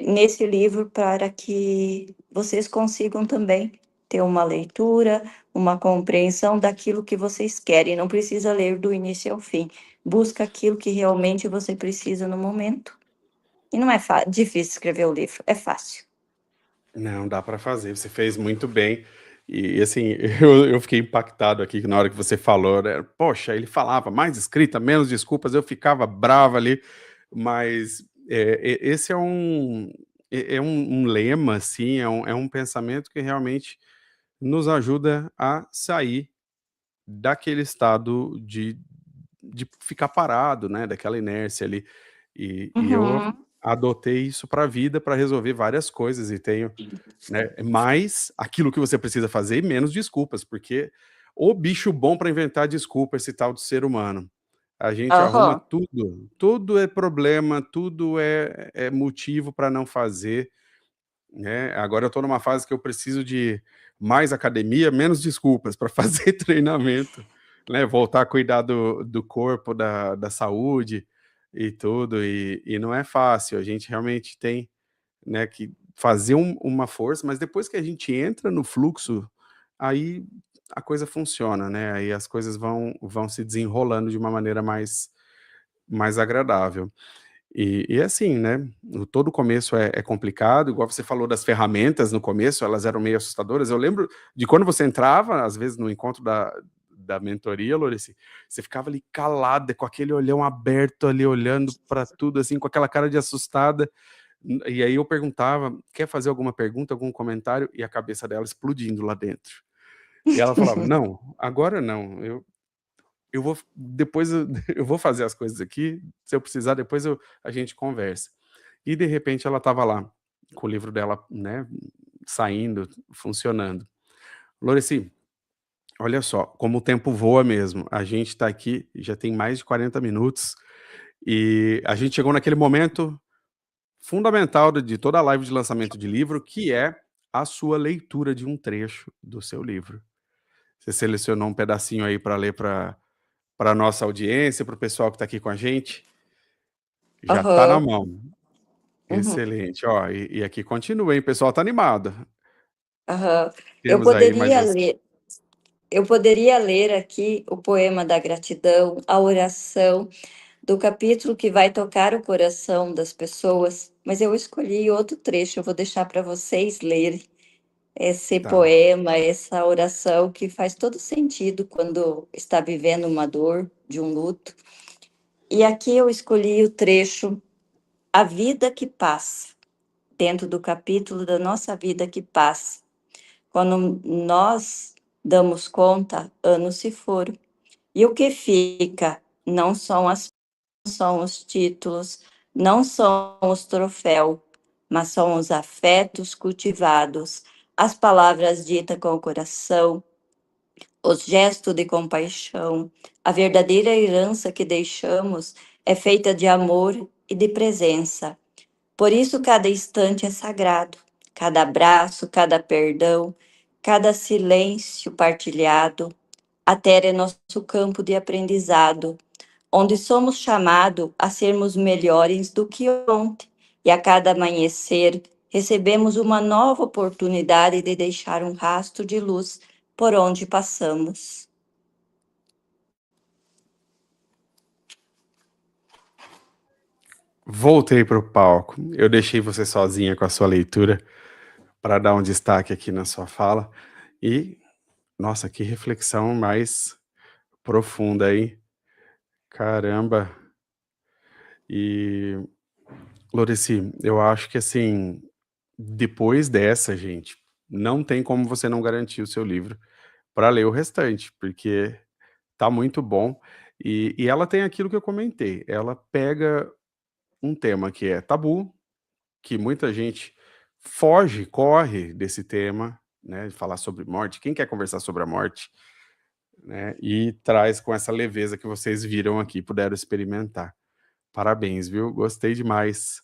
nesse livro para que vocês consigam também ter uma leitura, uma compreensão daquilo que vocês querem. Não precisa ler do início ao fim. Busca aquilo que realmente você precisa no momento. E não é difícil escrever o livro, é fácil. Não, dá para fazer, você fez muito bem. E assim, eu fiquei impactado aqui na hora que você falou, né, poxa, ele falava mais escrita, menos desculpas, eu ficava bravo ali, mas, esse é um lema, assim, é um pensamento que realmente nos ajuda a sair daquele estado de ficar parado, né, daquela inércia ali. E eu Uhum. adotei isso para a vida, para resolver várias coisas e tenho, né, mais aquilo que você precisa fazer e menos desculpas, porque o bicho bom para inventar desculpa, esse tal de ser humano. A gente arruma Aham. tudo, tudo é problema, tudo é motivo para não fazer, né. Agora eu estou numa fase que eu preciso de mais academia, menos desculpas para fazer treinamento, né, voltar a cuidar do corpo, da saúde e tudo, e não é fácil, a gente realmente tem, né, que fazer uma força, mas depois que a gente entra no fluxo, aí a coisa funciona, né, aí as coisas vão se desenrolando de uma maneira mais agradável. E assim, né, todo começo é complicado, igual você falou das ferramentas no começo, elas eram meio assustadoras. Eu lembro de quando você entrava, às vezes, no encontro da mentoria, Lorici, você ficava ali calada, com aquele olhão aberto ali, olhando para tudo, assim, com aquela cara de assustada. E aí eu perguntava: "Quer fazer alguma pergunta, algum comentário?" E a cabeça dela explodindo lá dentro. E ela falava: "Não, agora não, eu vou depois eu eu vou fazer as coisas aqui, se eu precisar depois a gente conversa". E de repente ela estava lá, com o livro dela, né, saindo, funcionando. Loreci, olha só, como o tempo voa mesmo, a gente está aqui, já tem mais de 40 minutos, e a gente chegou naquele momento fundamental de toda a live de lançamento de livro, que é a sua leitura de um trecho do seu livro. Você selecionou um pedacinho aí para ler para nossa audiência, para o pessoal que está aqui com a gente? Já está na Aham. mão. Uhum. Excelente. Ó, e aqui continua, hein, o pessoal está animado. Aham. Eu Temos aí mais poderia as ler, eu poderia ler aqui o poema da gratidão, a oração do capítulo que vai tocar o coração das pessoas, mas eu escolhi outro trecho, eu vou deixar para vocês lerem esse tá. poema, essa oração que faz todo sentido quando está vivendo uma dor de um luto. E aqui eu escolhi o trecho A Vida que Passa, dentro do capítulo da nossa vida que passa. Quando nós damos conta, anos se foram. E o que fica não são os títulos, não são os troféus, mas são os afetos cultivados, as palavras ditas com o coração, os gestos de compaixão. A verdadeira herança que deixamos é feita de amor e de presença. Por isso, cada instante é sagrado, cada abraço, cada perdão, cada silêncio partilhado. A terra é nosso campo de aprendizado, onde somos chamados a sermos melhores do que ontem. E a cada amanhecer, recebemos uma nova oportunidade de deixar um rastro de luz por onde passamos. Voltei para o palco. Eu deixei você sozinha com a sua leitura para dar um destaque aqui na sua fala. E, nossa, que reflexão mais profunda aí. Caramba. E, Loreci, eu acho que assim, depois dessa, gente, não tem como você não garantir o seu livro para ler o restante, porque tá muito bom. E ela tem aquilo que eu comentei. Ela pega um tema que é tabu, que muita gente foge, corre desse tema, né, de falar sobre morte. Quem quer conversar sobre a morte, né? E traz com essa leveza que vocês viram aqui, puderam experimentar. Parabéns, viu? Gostei demais.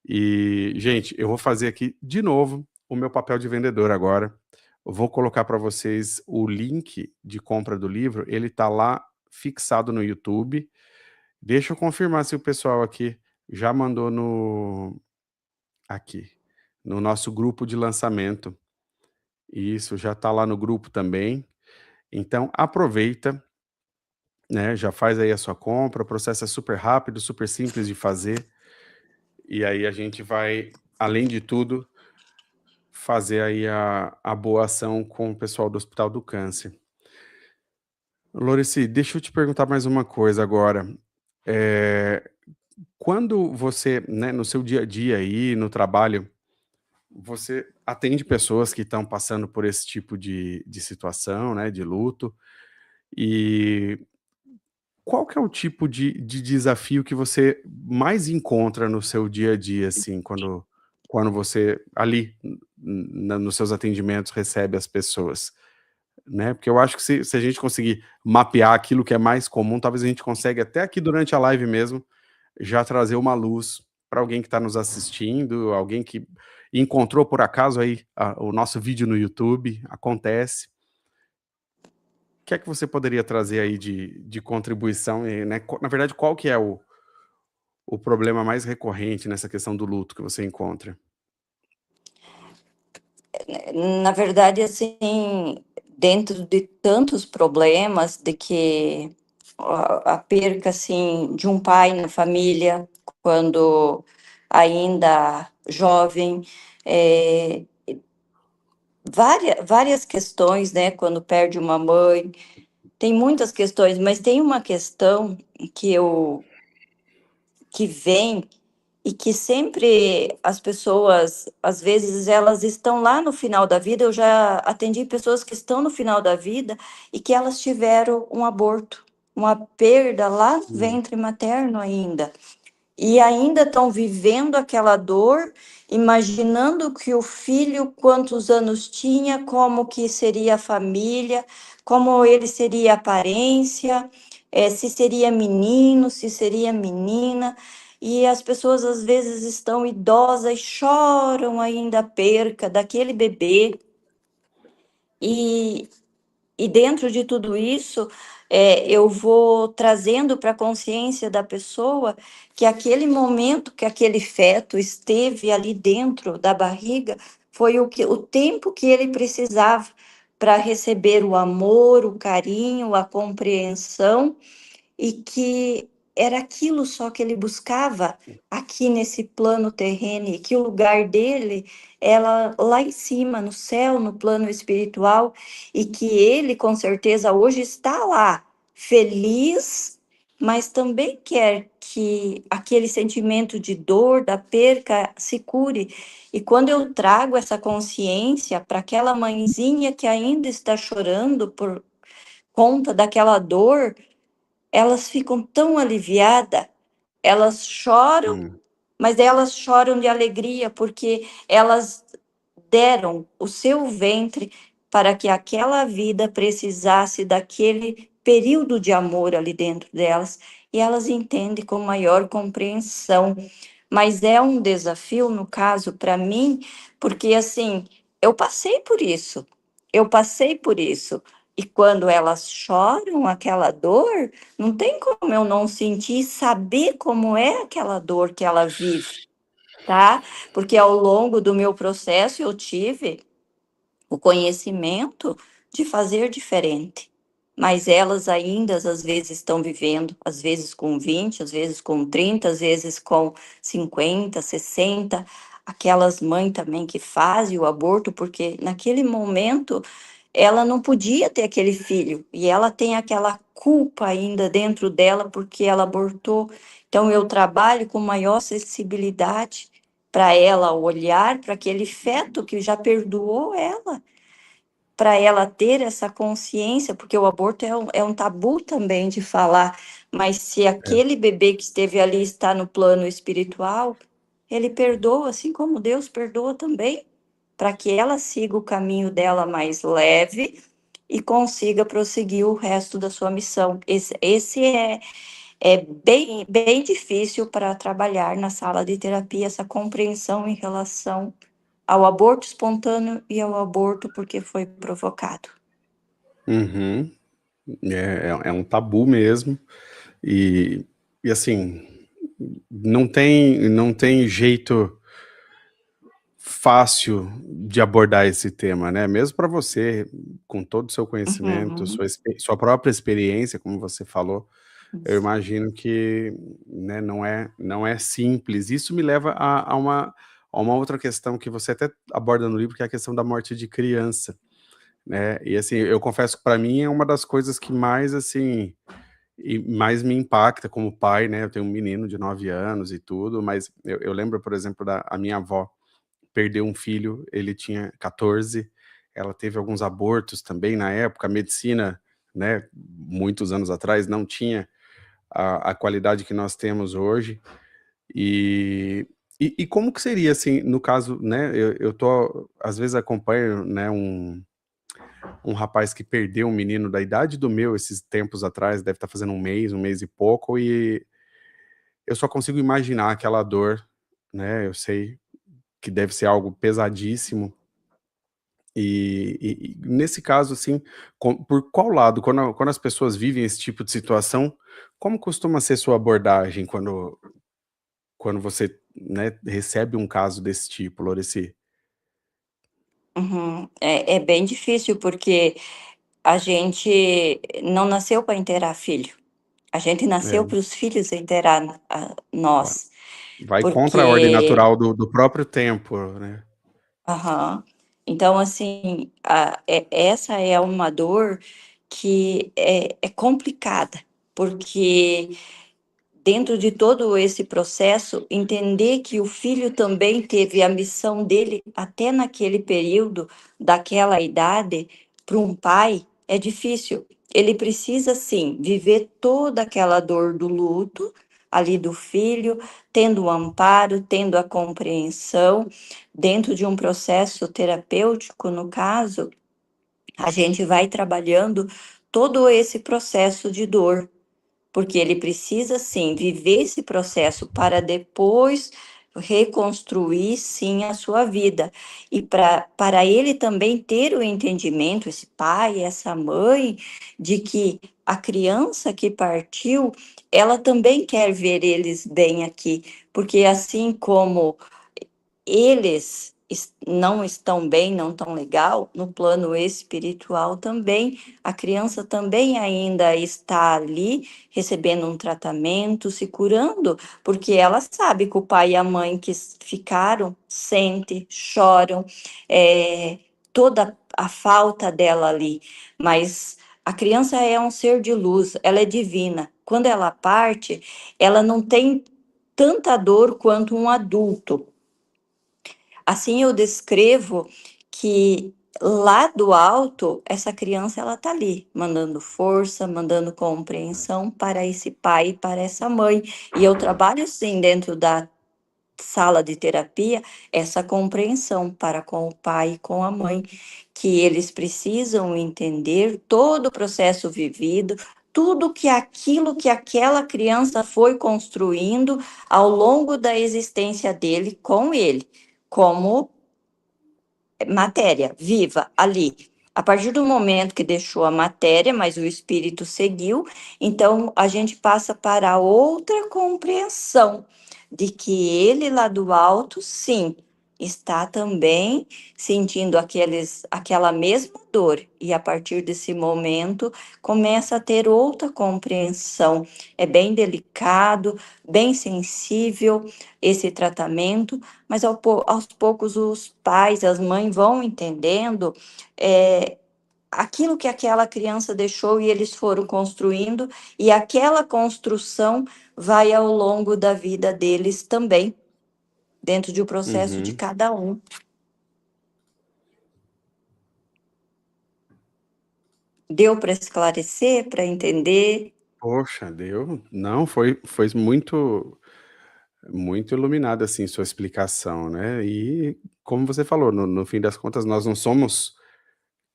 E, gente, eu vou fazer aqui de novo o meu papel de vendedor agora. Eu vou colocar para vocês o link de compra do livro, ele tá lá fixado no YouTube. Deixa eu confirmar se o pessoal aqui já mandou no aqui, no nosso grupo de lançamento. Isso, já tá lá no grupo também. Então aproveita, né, já faz aí a sua compra, o processo é super rápido, super simples de fazer. E aí a gente vai, além de tudo, fazer aí a boa ação com o pessoal do Hospital do Câncer. Loreci, deixa eu te perguntar mais uma coisa agora. Eh, Quando você, né, no seu dia a dia aí, no trabalho, você atende pessoas que estão passando por esse tipo de situação, né, de luto, e qual que é o tipo de desafio que você mais encontra no seu dia a dia, assim, quando você ali, nos seus atendimentos, recebe as pessoas, né? Porque eu acho que se a gente conseguir mapear aquilo que é mais comum, talvez a gente consiga até aqui durante a live mesmo, já trazer uma luz para alguém que está nos assistindo, alguém que encontrou por acaso aí o nosso vídeo no YouTube, acontece. O que é que você poderia trazer aí de contribuição, né? Na verdade, qual que é o problema mais recorrente nessa questão do luto que você encontra? Na verdade, assim, dentro de tantos problemas, de que a perca, assim, de um pai na família, quando ainda jovem, é, várias questões, né, quando perde uma mãe, tem muitas questões, mas tem uma questão que eu que vem e que sempre as pessoas, às vezes, elas estão lá no final da vida. Eu já atendi pessoas que estão no final da vida e que elas tiveram um aborto, uma perda lá no Hum, ventre materno ainda. E ainda estão vivendo aquela dor, imaginando que o filho quantos anos tinha, como que seria a família, como ele seria a aparência, se seria menino, se seria menina. E as pessoas às vezes estão idosas e choram ainda a perca daquele bebê. E, e dentro de tudo isso, eu vou trazendo para a consciência da pessoa que aquele momento que aquele feto esteve ali dentro da barriga foi o tempo que ele precisava para receber o amor, o carinho, a compreensão, e que era aquilo só que ele buscava aqui nesse plano terreno, e que o lugar dele era lá em cima, no céu, no plano espiritual, e que ele, com certeza, hoje está lá, feliz, mas também quer que aquele sentimento de dor, da perca, se cure. E quando eu trago essa consciência para aquela mãezinha que ainda está chorando por conta daquela dor, elas ficam tão aliviadas, elas choram, hum. mas elas choram de alegria porque elas deram o seu ventre para que aquela vida precisasse daquele período de amor ali dentro delas, e elas entendem com maior compreensão. Mas é um desafio, no caso, para mim, porque assim, eu passei por isso, eu passei por isso. E quando elas choram aquela dor, não tem como eu não sentir e saber como é aquela dor que ela vive, tá? Porque ao longo do meu processo eu tive o conhecimento de fazer diferente. Mas elas ainda às vezes estão vivendo, às vezes com 20, às vezes com 30, às vezes com 50, 60. Aquelas mães também que fazem o aborto, porque naquele momento ela não podia ter aquele filho, e ela tem aquela culpa ainda dentro dela porque ela abortou. Então eu trabalho com maior sensibilidade para ela olhar para aquele feto que já perdoou ela, para ela ter essa consciência, porque o aborto é um tabu também de falar, mas se É. aquele bebê que esteve ali está no plano espiritual, ele perdoa, assim como Deus perdoa também, para que ela siga o caminho dela mais leve e consiga prosseguir o resto da sua missão. Esse é bem, bem difícil para trabalhar na sala de terapia, essa compreensão em relação ao aborto espontâneo e ao aborto porque foi provocado. Uhum. É um tabu mesmo. E, e assim, não tem jeito fácil de abordar esse tema, né? Mesmo para você, com todo o seu conhecimento, Uhum. sua própria experiência, como você falou, eu imagino que, né, não é simples. Isso me leva a uma outra questão que você até aborda no livro, que é a questão da morte de criança, né? E assim, eu confesso que para mim é uma das coisas que mais assim e mais me impacta como pai, né? Eu tenho um menino de 9 anos e tudo, mas eu lembro, por exemplo, da a minha avó perdeu um filho, ele tinha 14, ela teve alguns abortos também na época, a medicina, né, muitos anos atrás, não tinha a qualidade que nós temos hoje. E, e como que seria, assim, no caso, né, eu tô, às vezes acompanho, né, um rapaz que perdeu um menino da idade do meu esses tempos atrás, deve estar fazendo um mês e pouco, e eu só consigo imaginar aquela dor, né, eu sei que deve ser algo pesadíssimo. E nesse caso, assim, por qual lado, quando as pessoas vivem esse tipo de situação, como costuma ser sua abordagem quando você, né, recebe um caso desse tipo, Loreci? Uhum. É bem difícil, porque a gente não nasceu para enterar filho, a gente nasceu É, para os filhos enterar vai nós, vai contra a ordem porque natural do próprio tempo, né. aham. Então, assim, essa é uma dor que é complicada, porque dentro de todo esse processo, entender que o filho também teve a missão dele até naquele período, daquela idade, para um pai, é difícil. Ele precisa, sim, viver toda aquela dor do luto ali do filho, tendo o amparo, tendo a compreensão, dentro de um processo terapêutico, no caso, a gente vai trabalhando todo esse processo de dor, porque ele precisa sim viver esse processo para depois reconstruir sim a sua vida, e para ele também ter o entendimento, esse pai, essa mãe, de que a criança que partiu, ela também quer ver eles bem aqui, porque assim como eles não estão bem, não estão legal, no plano espiritual também, a criança também ainda está ali recebendo um tratamento, se curando, porque ela sabe que o pai e a mãe que ficaram, sentem, choram, é, toda a falta dela ali, mas a criança é um ser de luz, ela é divina. Quando ela parte, ela não tem tanta dor quanto um adulto. Assim eu descrevo que lá do alto, essa criança ela tá ali, mandando força, mandando compreensão para esse pai e para essa mãe. E eu trabalho sim dentro da sala de terapia, essa compreensão para com o pai e com a mãe, que eles precisam entender todo o processo vivido, tudo que aquilo que aquela criança foi construindo ao longo da existência dele com ele, como matéria viva ali. A partir do momento que deixou a matéria, mas o espírito seguiu, então a gente passa para outra compreensão de que ele lá do alto, sim, está também sentindo aquela mesma dor, e a partir desse momento começa a ter outra compreensão. É bem delicado, bem sensível esse tratamento, mas aos poucos os pais, as mães vão entendendo aquilo que aquela criança deixou e eles foram construindo, e aquela construção vai ao longo da vida deles também, dentro de um processo de Uhum. cada um. Deu para esclarecer, para entender? Poxa, deu. Não, foi muito iluminada, assim, sua explicação, né. E como você falou, no fim das contas, nós não somos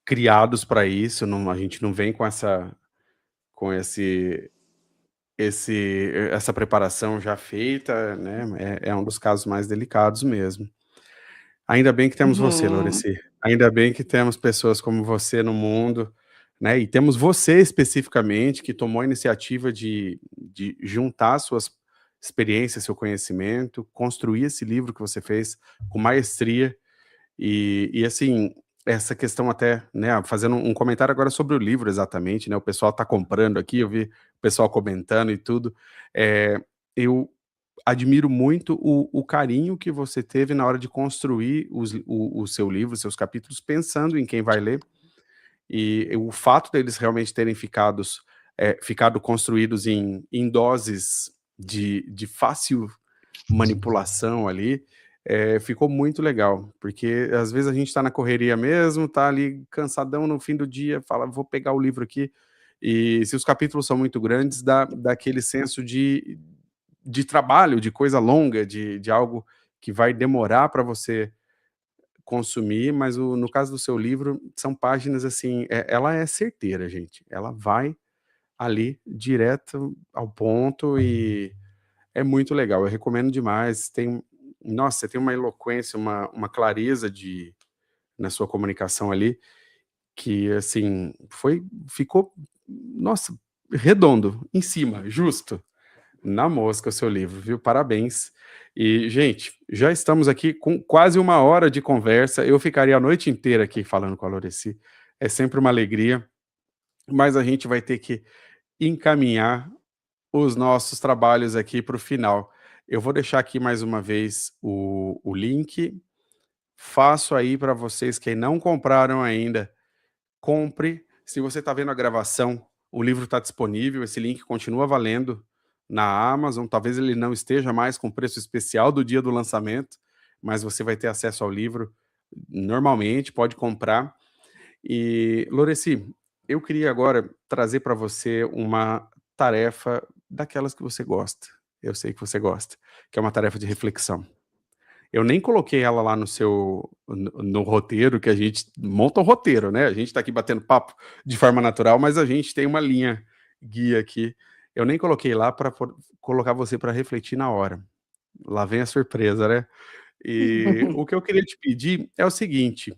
criados para isso, não, a gente não vem com essa preparação já feita, né, é um dos casos mais delicados mesmo. Ainda bem que temos você, Uhum. Laurici. Ainda bem que temos pessoas como você no mundo, né, e temos você especificamente que tomou a iniciativa de juntar suas experiências, seu conhecimento, construir esse livro que você fez com maestria e assim, essa questão até, né, fazendo um comentário agora sobre o livro exatamente, né, o pessoal tá comprando aqui, eu vi o pessoal comentando e tudo, eu admiro muito o carinho que você teve na hora de construir o seu livro, os seus capítulos, pensando em quem vai ler, e o fato deles realmente terem ficado construídos em doses de fácil manipulação ali, ficou muito legal, porque às vezes a gente tá na correria mesmo, tá ali cansadão no fim do dia, fala: "Vou pegar o livro aqui", e se os capítulos são muito grandes, dá aquele senso de trabalho, de coisa longa, de algo que vai demorar para você consumir, mas no caso do seu livro, são páginas assim, ela é certeira, gente, ela vai ali direto ao ponto e é muito legal, eu recomendo demais, nossa, você tem uma eloquência, uma clareza na sua comunicação ali, que assim, ficou, nossa, redondo, em cima, justo. Na mosca o seu livro, viu? Parabéns. E, gente, já estamos aqui com quase uma hora de conversa. Eu ficaria a noite inteira aqui falando com a Loreci. É sempre uma alegria, mas a gente vai ter que encaminhar os nossos trabalhos aqui para o final. Eu vou deixar aqui mais uma vez o link. Faço aí para vocês que não compraram ainda, compre. Se você está vendo a gravação, o livro está disponível, esse link continua valendo na Amazon. Talvez ele não esteja mais com preço especial do dia do lançamento, mas você vai ter acesso ao livro normalmente, pode comprar. E, Loreci, eu queria agora trazer para você uma tarefa daquelas que você gosta. Eu sei que você gosta, que é uma tarefa de reflexão. Eu nem coloquei ela lá no roteiro, que a gente monta um roteiro, né, a gente tá aqui batendo papo de forma natural, mas a gente tem uma linha guia aqui. Eu nem coloquei lá para colocar você para refletir na hora. Lá vem a surpresa, né. E o que eu queria te pedir é o seguinte,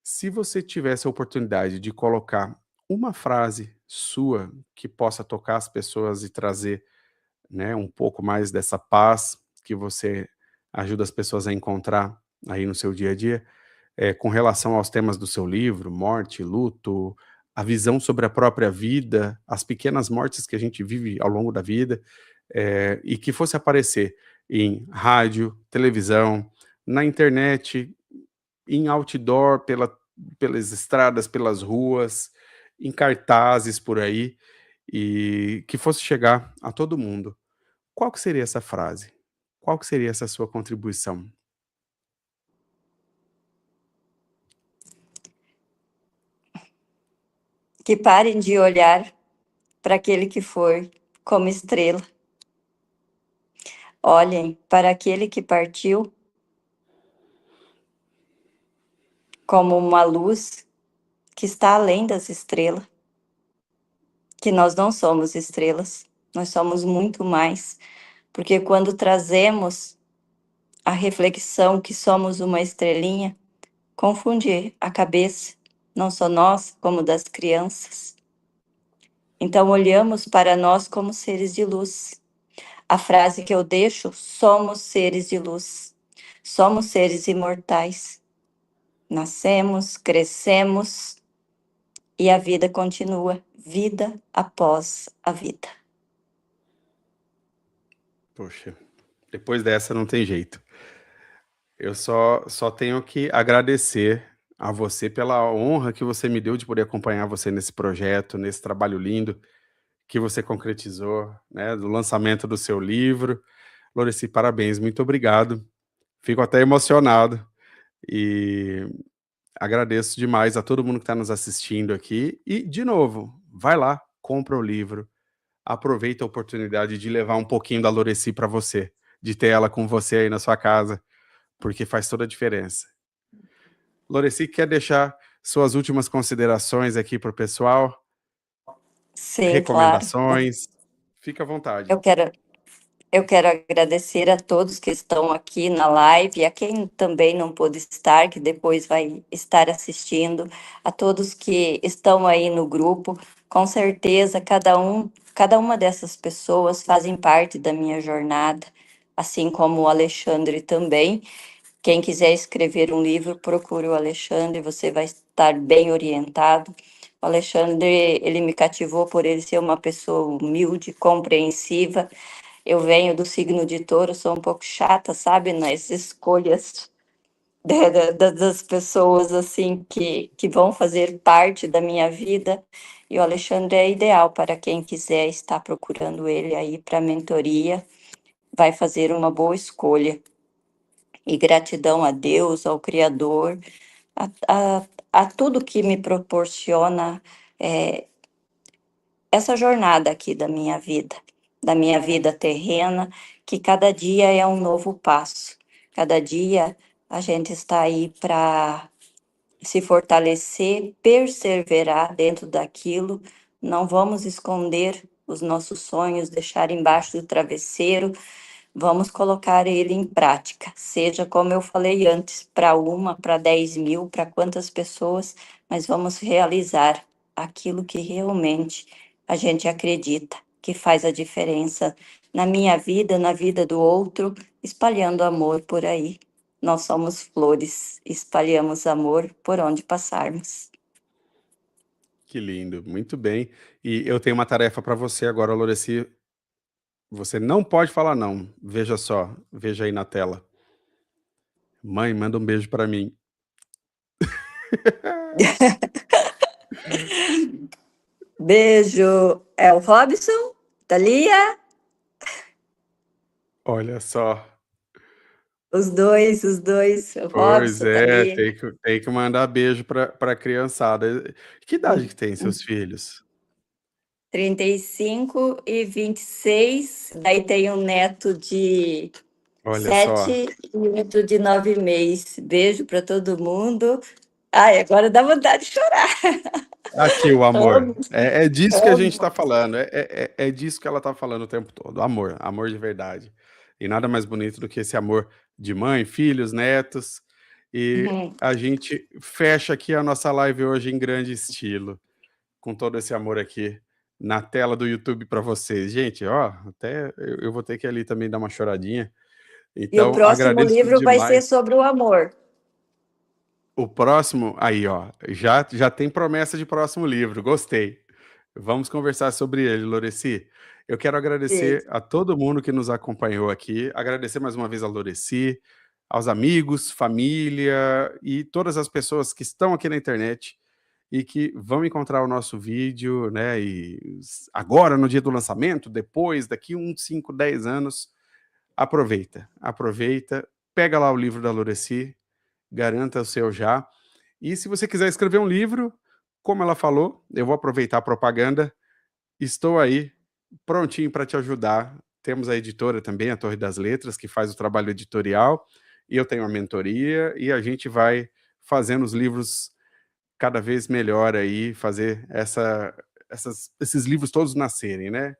se você tivesse a oportunidade de colocar uma frase sua que possa tocar as pessoas e trazer, né, um pouco mais dessa paz que você ajuda as pessoas a encontrar aí no seu dia a dia, com relação aos temas do seu livro, morte, luto, a visão sobre a própria vida, as pequenas mortes que a gente vive ao longo da vida, e que fosse aparecer em rádio, televisão, na internet, em outdoor, pelas estradas, pelas ruas, em cartazes por aí, e que fosse chegar a todo mundo. Qual que seria essa frase? Qual que seria essa sua contribuição? Que parem de olhar para aquele que foi como estrela. Olhem para aquele que partiu como uma luz que está além das estrelas, que nós não somos estrelas, nós somos muito mais, porque quando trazemos a reflexão que somos uma estrelinha, confunde a cabeça, não só nós, como das crianças. Então, olhamos para nós como seres de luz. A frase que eu deixo: somos seres de luz, somos seres imortais. Nascemos, crescemos e a vida continua, vida após a vida. Poxa, depois dessa não tem jeito. Eu só tenho que agradecer a você pela honra que você me deu de poder acompanhar você nesse projeto, nesse trabalho lindo que você concretizou, né, do lançamento do seu livro. Loreci, parabéns, muito obrigado. Fico até emocionado e agradeço demais a todo mundo que está nos assistindo aqui. E, de novo, vai lá, compra o livro, aproveita a oportunidade de levar um pouquinho da Loreci para você, de ter ela com você aí na sua casa, porque faz toda a diferença. Loreci, quer deixar suas últimas considerações aqui para o pessoal? Sim, claro. Recomendações? Fica à vontade. Eu quero, eu quero agradecer a todos que estão aqui na live, e a quem também não pôde estar, que depois vai estar assistindo, a todos que estão aí no grupo. Com certeza, cada uma dessas pessoas fazem parte da minha jornada, assim como o Alexandre também. Quem quiser escrever um livro, procure o Alexandre, você vai estar bem orientado. O Alexandre, ele me cativou por ele ser uma pessoa humilde, compreensiva. Eu venho do signo de Touro, sou um pouco chata, sabe, nas escolhas das pessoas assim que vão fazer parte da minha vida. E o Alexandre é ideal para quem quiser estar procurando ele aí para mentoria, vai fazer uma boa escolha. E gratidão a Deus, ao Criador, a, a, a tudo que me proporciona essa jornada aqui da minha vida terrena, que cada dia é um novo passo. Cada dia a gente está aí para se fortalecer, perseverar dentro daquilo. Não vamos esconder os nossos sonhos, deixar embaixo do travesseiro. Vamos colocar ele em prática, seja como eu falei antes, para uma, para 10 mil, para quantas pessoas, mas vamos realizar aquilo que realmente a gente acredita que faz a diferença na minha vida, na vida do outro, espalhando amor por aí. Nós somos flores, espalhamos amor por onde passarmos. Que lindo, muito bem. E eu tenho uma tarefa para você agora, Loreci. Você não pode falar não. Veja só, veja aí na tela. Mãe, manda um beijo para mim. Beijo, é o Robson, Thalia, Olha só. os dois, o Pois Robson, é, Thalia. tem que mandar beijo para a criançada. Que idade que tem seus filhos? 35 e 26. Daí tem um neto de Olha só. 7 e outro de 9 meses. Beijo para todo mundo. Ai, agora dá vontade de chorar. Aqui o amor. Amo, É disso que a gente amo. está falando. É disso que ela está falando o tempo todo. Amor, amor de verdade. E nada mais bonito do que esse amor de mãe, filhos, netos. E Uhum. a gente fecha aqui a nossa live hoje em grande estilo, com todo esse amor aqui na tela do YouTube para vocês. Gente, ó, até eu vou ter que ali também dar uma choradinha. E o Então, próximo agradeço livro vai ser demais. sobre o amor. O próximo, aí, ó, já tem promessa de próximo livro, gostei. Vamos conversar sobre ele, Loreci. Eu quero agradecer Beijo. a todo mundo que nos acompanhou aqui, agradecer mais uma vez a Loreci, aos amigos, família e todas as pessoas que estão aqui na internet e que vão encontrar o nosso vídeo, né? E agora, no dia do lançamento, depois, daqui uns 5, 10 anos, aproveita, pega lá o livro da Loreci, garanta o seu já. E se você quiser escrever um livro, como ela falou, eu vou aproveitar a propaganda, estou aí, prontinho para te ajudar temos a editora também, a Torre das Letras, que faz o trabalho editorial, e eu tenho a mentoria, e a gente vai fazendo os livros cada vez melhor aí, fazer esses livros todos nascerem, né?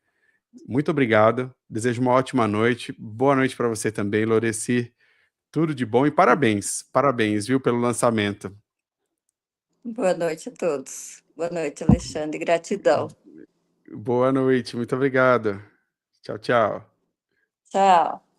Muito obrigado, desejo uma ótima noite, boa noite para você também, Loreci, tudo de bom e parabéns, viu, pelo lançamento. Boa noite a todos. Boa noite, Alexandre. Gratidão. Boa noite, muito obrigado. Tchau, tchau. Tchau.